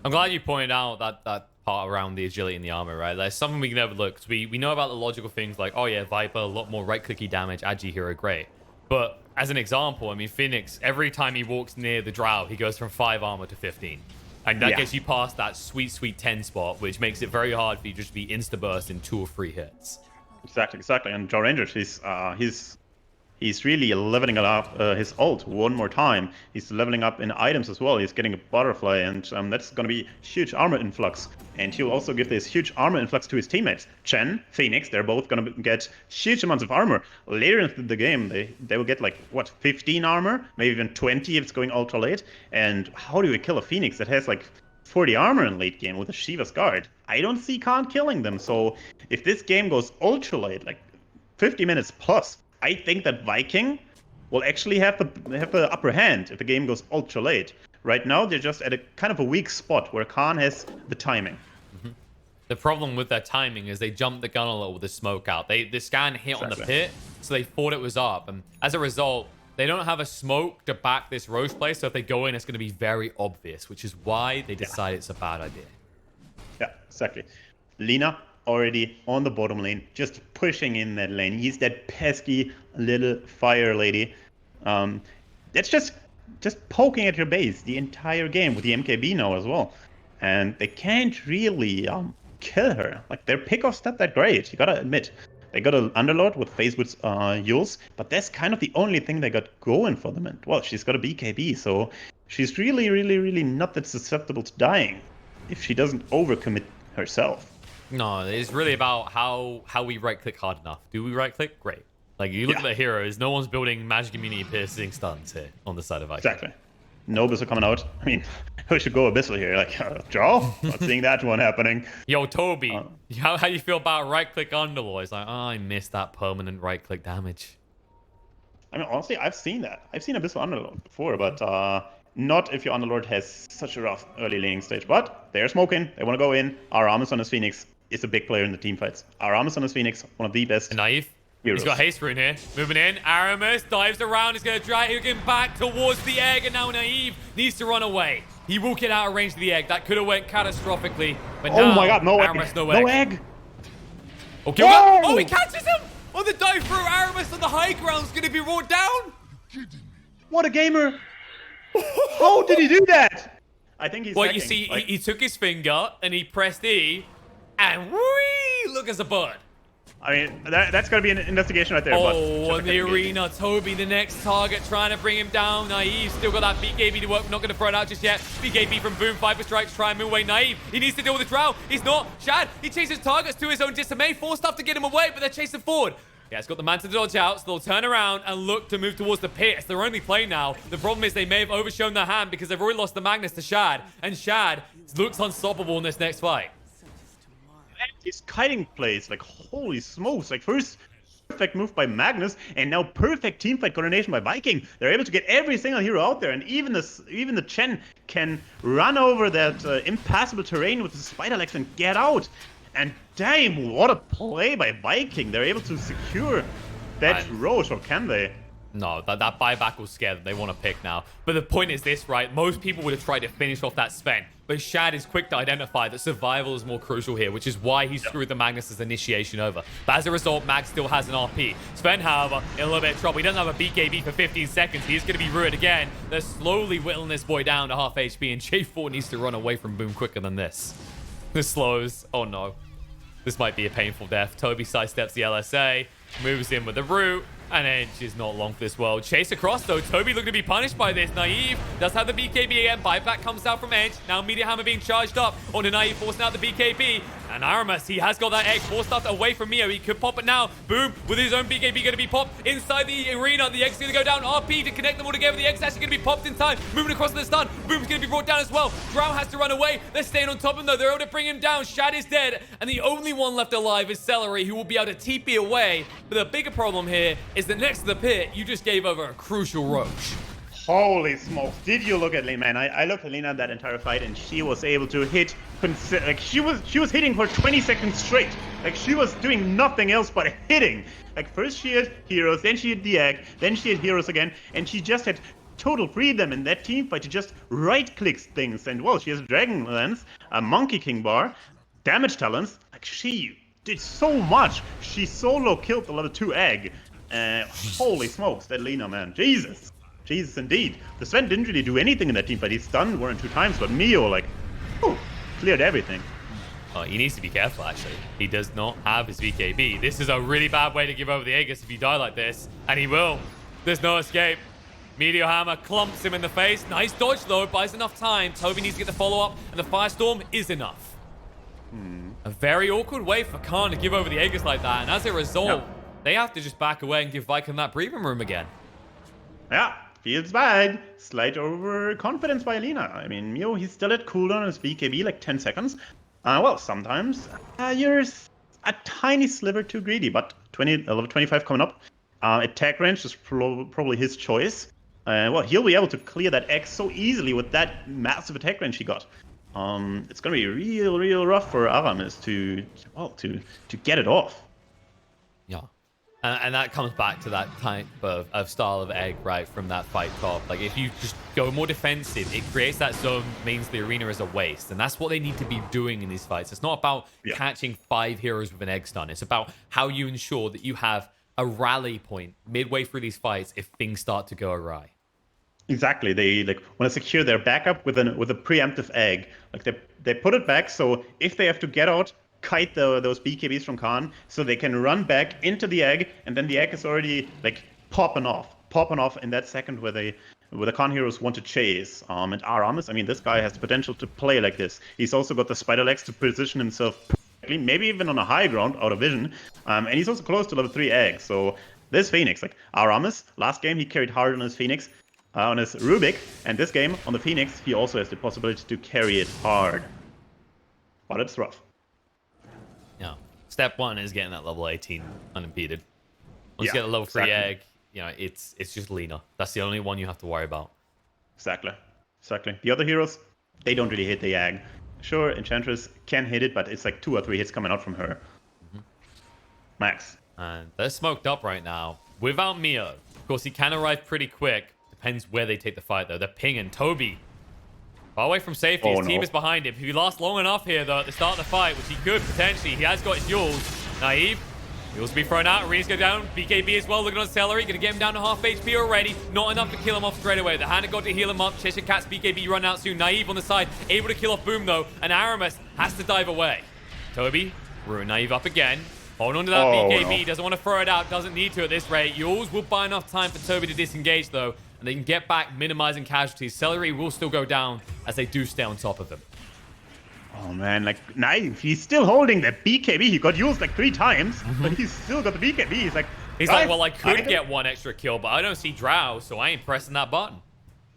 I'm glad you pointed out that part around the agility and the armor, right? There's something we can overlook, because we know about the logical things like, oh yeah, Viper, a lot more right-clicky damage, Agi hero, great. But as an example, I mean, Phoenix, every time he walks near the Drow, he goes from 5 armor to 15. And that gets you past that sweet, sweet 10 spot, which makes it very hard for you just to be insta-burst in 2 or 3 hits. Exactly. And Drow Ranger, he's He's really leveling up his ult one more time. He's leveling up in items as well. He's getting a butterfly, and that's going to be huge armor influx. And he'll also give this huge armor influx to his teammates. Chen, Phoenix, they're both going to get huge amounts of armor. Later in the game, they will get like, what, 15 armor? Maybe even 20 if it's going ultra late. And how do we kill a Phoenix that has like 40 armor in late game with a Shiva's guard? I don't see Khan killing them. So if this game goes ultra late, like 50 minutes plus, I think that Viking will actually have the upper hand if the game goes ultra late. Right now, they're just at a kind of a weak spot where Khan has the timing. The problem with their timing is they jumped the gun a little with the smoke out. The scan hit on the pit, so they thought it was up. And as a result, they don't have a smoke to back this Roche play. So if they go in, it's going to be very obvious, which is why they decide it's a bad idea. Yeah, exactly. Lina already on the bottom lane, just pushing in that lane. He's that pesky little fire lady. That's just poking at your base the entire game with the MKB now as well. And they can't really kill her. Like, their pickoff's not that great, you gotta admit. They got an Underlord with Facewood's Yules, but that's kind of the only thing they got going for them. And, well, she's got a BKB, so she's really not that susceptible to dying if she doesn't overcommit herself. No, it's really about how we right-click hard enough. Do we right-click? Great. Like, you look at the heroes, no one's building magic immunity piercing stuns here on the side of Viking. Exactly. No Abyssal coming out. I mean, we should go Abyssal here. Like, draw? Not seeing that one happening. Yo, Toby, how you feel about right-click Underlord? It's like, oh, I missed that permanent right-click damage. I mean, honestly, I've seen that. I've seen Abyssal Underlord before, but not if your Underlord has such a rough early laning stage. But they're smoking. They want to go in. Aramis on his Phoenix is a big player in the team fights. Aramis on his Phoenix, one of the best. Naive. Heroes. He's got haste rune here. Moving in. Aramis dives around. He's going to drag him back towards the egg. And now Naive needs to run away. He will get out of range of the egg. That could have went catastrophically. But now, oh my god, no Aramis, egg. no egg. No egg. Okay, oh, he catches him! On the dive through, Aramis on the high ground is going to be rolled down. What a gamer. How did he do that? I think he's well, hacking. You see, he took his finger and he pressed E. And whee! Look, as a bird. I mean, that's going to be an investigation right there. Oh, in the arena, Toby, the next target, trying to bring him down. Naive still got that BKB to work. Not going to throw it out just yet. BKB from Boom, Viper Strikes, try and move away. Naive, he needs to deal with the drow. He's not. Shad, he chases targets to his own dismay. Force stuff to get him away, but they're chasing forward. Yeah, it's got the man to dodge out, so they'll turn around and look to move towards the pit. It's their only play now. The problem is they may have overshown their hand because they've already lost the Magnus to Shad. And Shad looks unstoppable in this next fight. His kiting plays, like, holy smokes. Like, first perfect move by Magnus, and now perfect teamfight coordination by Viking. They're able to get every single hero out there, and even the Chen can run over that impassable terrain with the spider legs and get out. And damn, what a play by Viking. They're able to secure that Roche, or can they? No, that buyback will scare them. They want to pick now. But the point is this, right? Most people would have tried to finish off that Sven. But Shad is quick to identify that survival is more crucial here, which is why he screwed the Magnus' initiation over. But as a result, Mag still has an RP. Sven, however, in a little bit of trouble. He doesn't have a BKB for 15 seconds. He's going to be ruined again. They're slowly whittling this boy down to half HP, and J4 needs to run away from Boom quicker than this. This slows. Oh, no. This might be a painful death. Toby sidesteps the LSA, moves in with the root. And Edge is not long for this world. Chase across, though. Toby looking to be punished by this. Naive does have the BKB again. Buyback comes out from Edge. Now Meteor Hammer being charged up onto Naive, forcing out the BKB. And Aramis, he has got that egg forced stuff away from Mio. He could pop it now. Boom, with his own BKB going to be popped inside the arena. The egg's going to go down. RP to connect them all together. The egg's actually going to be popped in time. Moving across to the stun. Boom's going to be brought down as well. Drow has to run away. They're staying on top of him, though. They're able to bring him down. Shad is dead. And the only one left alive is Celery, who will be able to TP away. But the bigger problem here is that next to the pit, you just gave over a crucial Roche. Holy smokes. Did you look at Lena, man? I looked at Lena that entire fight, and she was able to hit, like, she was hitting for 20 seconds straight. Like, she was doing nothing else but hitting. Like, first she hit heroes, then she hit the egg, then she hit heroes again, and she just had total freedom in that team fight to just right-clicks things. And, well, she has a Dragon Lance, a Monkey King bar, damage talents. Like, she did so much. She solo killed the level 2 egg. Holy smokes, that Lena, man. Jesus. Jesus, indeed. The Sven didn't really do anything in that team fight. He stunned 1 or 2 times, but Mio, like, cleared everything. Oh, he needs to be careful, actually. He does not have his BKB. This is a really bad way to give over the Aegis if you die like this. And he will. There's no escape. Meteor Hammer clumps him in the face. Nice dodge, though. Buys enough time. Toby needs to get the follow-up, and the Firestorm is enough. A very awkward way for Khan to give over the Aegis like that. And as a result, they have to just back away and give Vikin that breathing room again. Yeah, feels bad. Slight overconfidence by Alina. I mean, Mio, he's still at cooldown on his BKB, like 10 seconds. Well, sometimes you're a tiny sliver too greedy, but level 25 coming up. Attack range is probably his choice. Well, he'll be able to clear that X so easily with that massive attack range he got. It's gonna be real rough for Aramis to get it off. Yeah. And that comes back to that type of style of egg, right, from that fight top. Like, if you just go more defensive, it creates that zone, means the arena is a waste. And that's what they need to be doing in these fights. It's not about catching 5 heroes with an egg stun. It's about how you ensure that you have a rally point midway through these fights if things start to go awry. Exactly. They want to secure their backup with a preemptive egg. Like they put it back, so if they have to get out, kite those BKBs from Khan, so they can run back into the egg, and then the egg is already like popping off in that second where the Khan heroes want to chase. And Aramis, I mean, this guy has the potential to play like this. He's also got the spider legs to position himself perfectly, maybe even on a high ground out of vision. And he's also close to level 3 egg. So this Phoenix, like Aramis, last game he carried hard on his Phoenix, on his Rubik, and this game on the Phoenix he also has the possibility to carry it hard. But it's rough. Yeah. Step 1 is getting that level 18 unimpeded. Once you get a level 3 egg, you know, it's just Lina. That's the only one you have to worry about. Exactly. The other heroes, they don't really hit the egg. Sure, Enchantress can hit it, but it's like 2 or 3 hits coming out from her. Max. And they're smoked up right now without Mio. Of course, he can arrive pretty quick. Depends where they take the fight, though. They're pinging Toby far away from safety. His team is behind him. If he lasts long enough here, though, at the start of the fight, which he could potentially, he has got his Yules. Naive. Yules will be thrown out. Arenas go down. BKB as well, looking on Celery. Going to get him down to half HP already. Not enough to kill him off straight away. The hand got to heal him up. Cheshire Cat's BKB run out soon. Naive on the side. Able to kill off Boom, though. And Aramis has to dive away. Toby, ruin Naive up again. Hold on to that BKB. Doesn't want to throw it out. Doesn't need to at this rate. Yules will buy enough time for Toby to disengage, though. And they can get back, minimizing casualties. Celery will still go down as they do stay on top of him. Oh man, like Naive, he's still holding the BKB. He got used like 3 times, but he's still got the BKB. He's like, well, I could get 1 extra kill, but I don't see Drow, so I ain't pressing that button.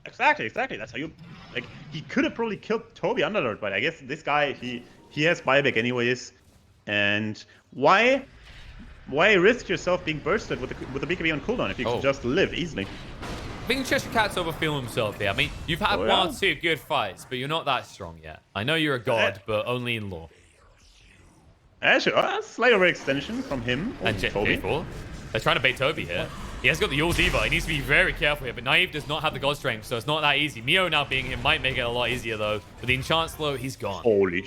Exactly. That's how you, like, he could have probably killed Toby Underlord, but I guess this guy, he has buyback anyways. And why risk yourself being bursted with the BKB on cooldown if you can just live easily? I think Cheshire Cat's overfeeling himself here. I mean, you've had 1 or 2 good fights, but you're not that strong yet. I know you're a god, but only in lore. Sure. Slight overextension from him. And Toby. They're trying to bait Toby here. He has got the Yules Eva. He needs to be very careful here, but Naive does not have the god strength, so it's not that easy. Mio now being him might make it a lot easier, though. With the enchant slow, he's gone. Holy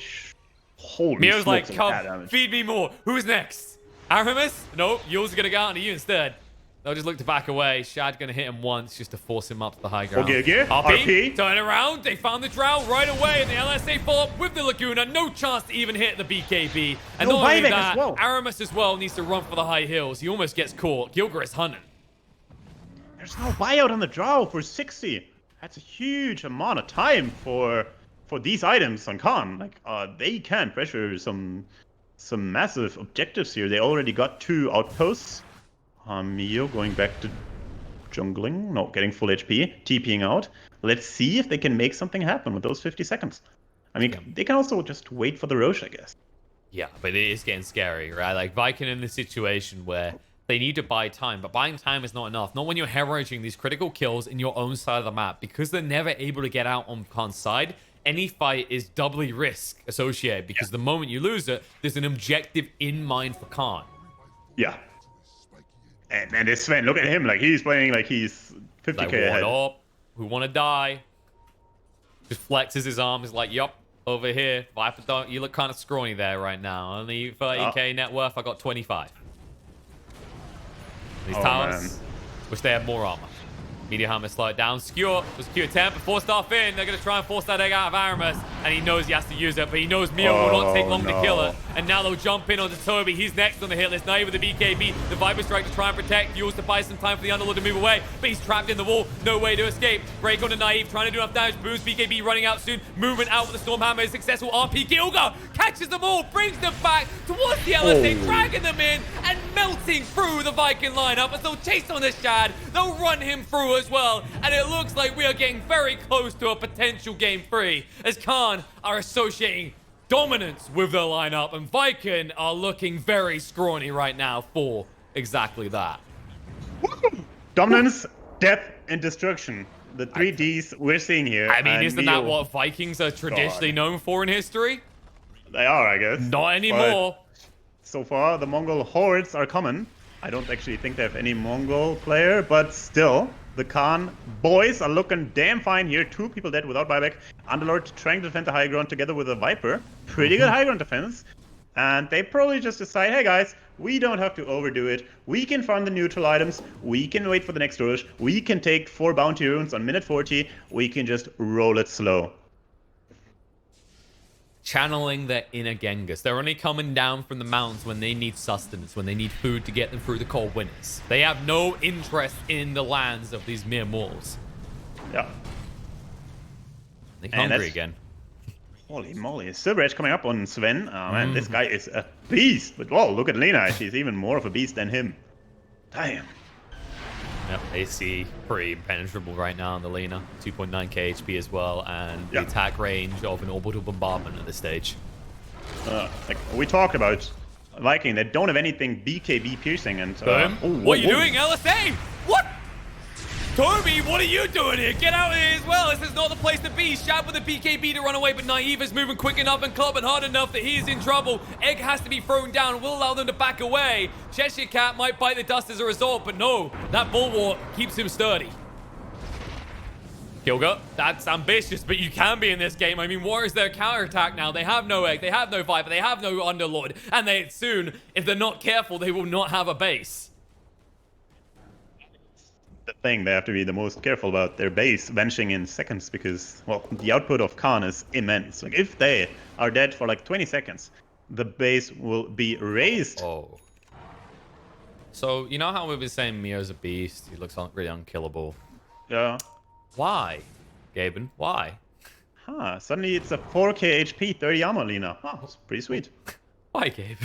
Mio's like, come, feed me more. Who's next? Aramis? Nope, Yules is going to go out on you instead. They'll just look to back away. Shad going to hit him once just to force him up to the high ground. RP. Turn around. They found the Drow right away. And the LSA follow up with the Laguna. No chance to even hit the BKB. And not only that, Aramis as well needs to run for the high hills. He almost gets caught. Gilgar is hunting. There's no buyout on the Drow for 60. That's a huge amount of time for these items on Khan. Like, they can pressure some massive objectives here. They already got 2 outposts. Mio going back to jungling, no, getting full HP, TPing out. Let's see if they can make something happen with those 50 seconds. I mean, they can also just wait for the Roche, I guess. Yeah, but it is getting scary, right? Like, Vikin in this situation where they need to buy time, but buying time is not enough. Not when you're hemorrhaging these critical kills in your own side of the map, because they're never able to get out on Khan's side. Any fight is doubly risk associated, because the moment you lose it, there's an objective in mind for Khan. Yeah. And it's Sven, look at him, like he's playing like he's 50k like, ahead. Up? Who want to die? Just flexes his arm, is like, yup, over here. Viper, don't, you look kind of scrawny there right now. Only 30k net worth, I got 25. These towers, wish they had more armor. Media Hammer slow it down. Skewer was Q attempt, but 4-star Finn. They're going to try and force that egg out of Aramis, and he knows he has to use it, but he knows Mio will not take long to kill it. And now they'll jump in onto Toby. He's next on the hit list. Now with the BKB, the Viper Strike to try and protect. Fuels to buy some time for the Underlord to move away, but he's trapped in the wall. No way to escape. Break on the Naive, trying to do enough damage. Booms, BKB running out soon. Movement out with the Stormhammer is successful. RP Gilga catches them all, brings them back towards the LSA, dragging them in and melting through the Viking lineup. As they'll chase on this Shad, they'll run him through as well. And it looks like we are getting very close to a potential game 3 as Khan are associating dominance with their lineup, and Viking are looking very scrawny right now for exactly that. Dominance, death, and destruction. The 3 Ds we're seeing here. I mean, isn't that what Vikings are traditionally known for in history? They are, I guess. Not anymore. But so far, the Mongol hordes are coming. I don't actually think they have any Mongol player, but still, the Khan boys are looking damn fine here. 2 people dead without buyback. Underlord trying to defend the high ground together with a Viper. Pretty good high ground defense. And they probably just decide, hey guys, we don't have to overdo it. We can farm the neutral items. We can wait for the next rush. We can take 4 bounty runes on minute 40. We can just roll it slow. Channeling their inner Genghis. They're only coming down from the mountains when they need sustenance, when they need food to get them through the cold winters. They have no interest in the lands of these mere mortals. Yeah. They're hungry again. Holy moly. Silver Edge coming up on Sven. Oh man, this guy is a beast. But whoa, look at Lena. She's even more of a beast than him. Damn. Yep, AC pretty impenetrable right now on the Lena. 2.9k HP as well, and the attack range of an orbital bombardment at this stage. Like we talked about Viking, they don't have anything BKB piercing and what are you doing, LSA? What? Toby, what are you doing here? Get out of here as well. This is not the place to be. Shad with a BKB to run away, but Naive is moving quick enough and clubbing hard enough that he is in trouble. Egg has to be thrown down. Will allow them to back away. Cheshire Cat might bite the dust as a result, but no, that bulwark keeps him sturdy. Gilga, that's ambitious, but you can be in this game. I mean, what is their counterattack now? They have no Egg, they have no Viper, they have no Underlord, and they soon, if they're not careful, they will not have a base. The thing they have to be the most careful about their base vanishing in seconds because, well, the output of Khan is immense. Like, if they are dead for like 20 seconds, the base will be raised. Oh. So, you know how we've been saying Mio's a beast? He looks really unkillable. Yeah. Why, Gaben? Why? Huh, suddenly it's a 4k HP, 30 armor, Lena. Oh, that's pretty sweet. Why, Gabe?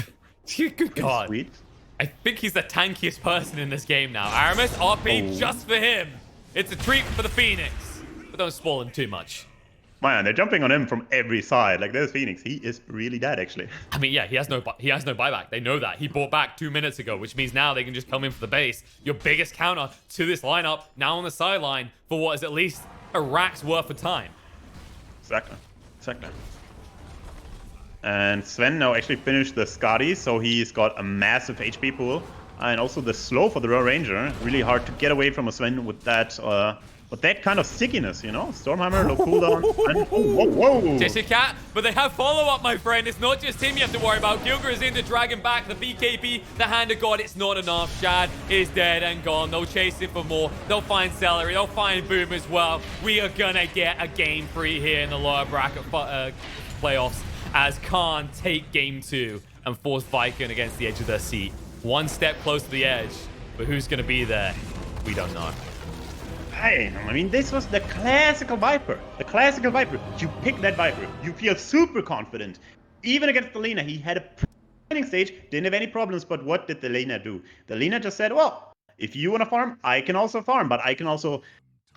Good God. Sweet. I think he's the tankiest person in this game now. Aramis, RP, just for him. It's a treat for the Phoenix. But don't spoil him too much. Man, they're jumping on him from every side. Like, there's Phoenix. He is really dead, actually. I mean, yeah, he has no buyback. They know that. He bought back 2 minutes ago, which means now they can just come in for the base. Your biggest counter to this lineup, now on the sideline, for what is at least a rack's worth of time. Exactly. And Sven now actually finished the Skadi, so he's got a massive HP pool. And also the slow for the Royal Ranger. Really hard to get away from a Sven with that kind of stickiness, you know? Stormhammer, low cooldown, and whoa! Cheshire Cat, but they have follow-up, my friend. It's not just him you have to worry about. Gilga is in to drag him back. The BKB, the Hand of God, it's not enough. Shad is dead and gone. They'll chase him for more. They'll find Celery. They'll find Boom as well. We are gonna get a game 3 here in the lower bracket playoffs as Khan take game 2 and force Viking against the edge of their seat. One step close to the edge, but who's gonna be there? We don't know. Hey, I mean, this was the classical Viper. The classical Viper. You pick that Viper. You feel super confident. Even against the Lena, he had a winning stage, didn't have any problems, but what did the Lena do? The Lena just said, well, if you want to farm, I can also farm, but I can also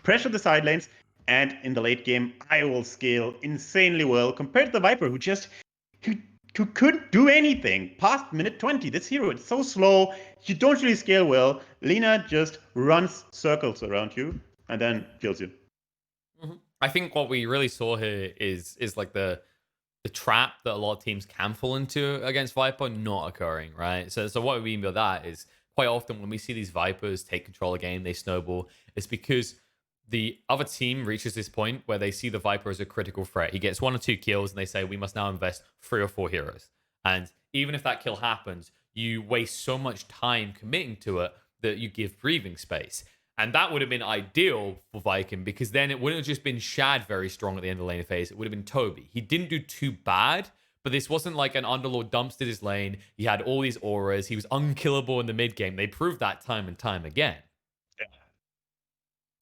pressure the side lanes, and in the late game, I will scale insanely well compared to the Viper, who couldn't do anything past minute 20. This hero, it's so slow, you don't really scale well. Lena just runs circles around you and then kills you. I think what we really saw here is like the trap that a lot of teams can fall into against Viper not occurring, right? So what we mean by that is quite often when we see these Vipers take control of the game, they snowball, it's because the other team reaches this point where they see the Viper as a critical threat. He gets 1 or 2 kills and they say, we must now invest 3 or 4 heroes. And even if that kill happens, you waste so much time committing to it that you give breathing space. And that would have been ideal for Viking because then it wouldn't have just been Shad very strong at the end of the lane phase. It would have been Toby. He didn't do too bad, but this wasn't like an Underlord dumpstered his lane. He had all these auras. He was unkillable in the mid game. They proved that time and time again. Yeah,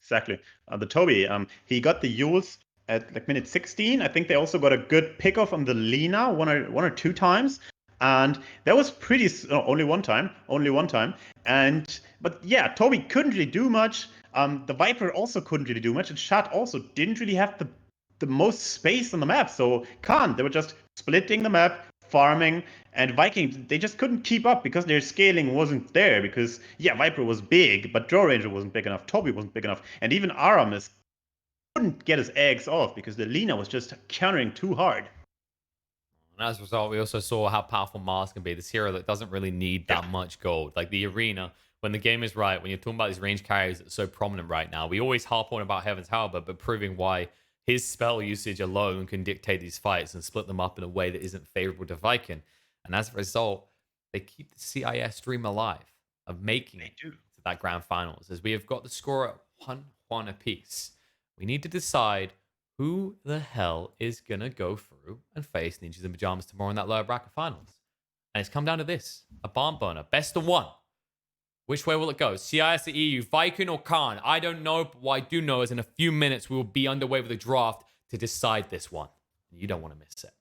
exactly. The Toby, he got the Yules at like minute 16. I think they also got a good pickoff on the Lina one or two times. And that was pretty only one time. But yeah, Toby couldn't really do much. The Viper also couldn't really do much, and Shad also didn't really have the most space on the map. So they were just splitting the map, farming, and Viking, they just couldn't keep up because their scaling wasn't there. Because yeah, Viper was big, but Draw Ranger wasn't big enough. Toby wasn't big enough, and even Aramis couldn't get his eggs off because the Lina was just countering too hard. And as a result, we also saw how powerful Mars can be. This hero that doesn't really need that much gold. Like the arena, when the game is right, when you're talking about these range carries that's so prominent right now, we always harp on about Heaven's Halberd, but proving why his spell usage alone can dictate these fights and split them up in a way that isn't favorable to Viking. And as a result, they keep the CIS dream alive of making it to that grand finals. As we have got the score at 1-1 apiece, we need to decide who the hell is going to go through and face Ninjas in Pajamas tomorrow in that lower bracket finals? And it's come down to this. A barn burner. Best of one. Which way will it go? CIS or EU? Viking or Khan? I don't know, but what I do know is in a few minutes we will be underway with a draft to decide this one. You don't want to miss it.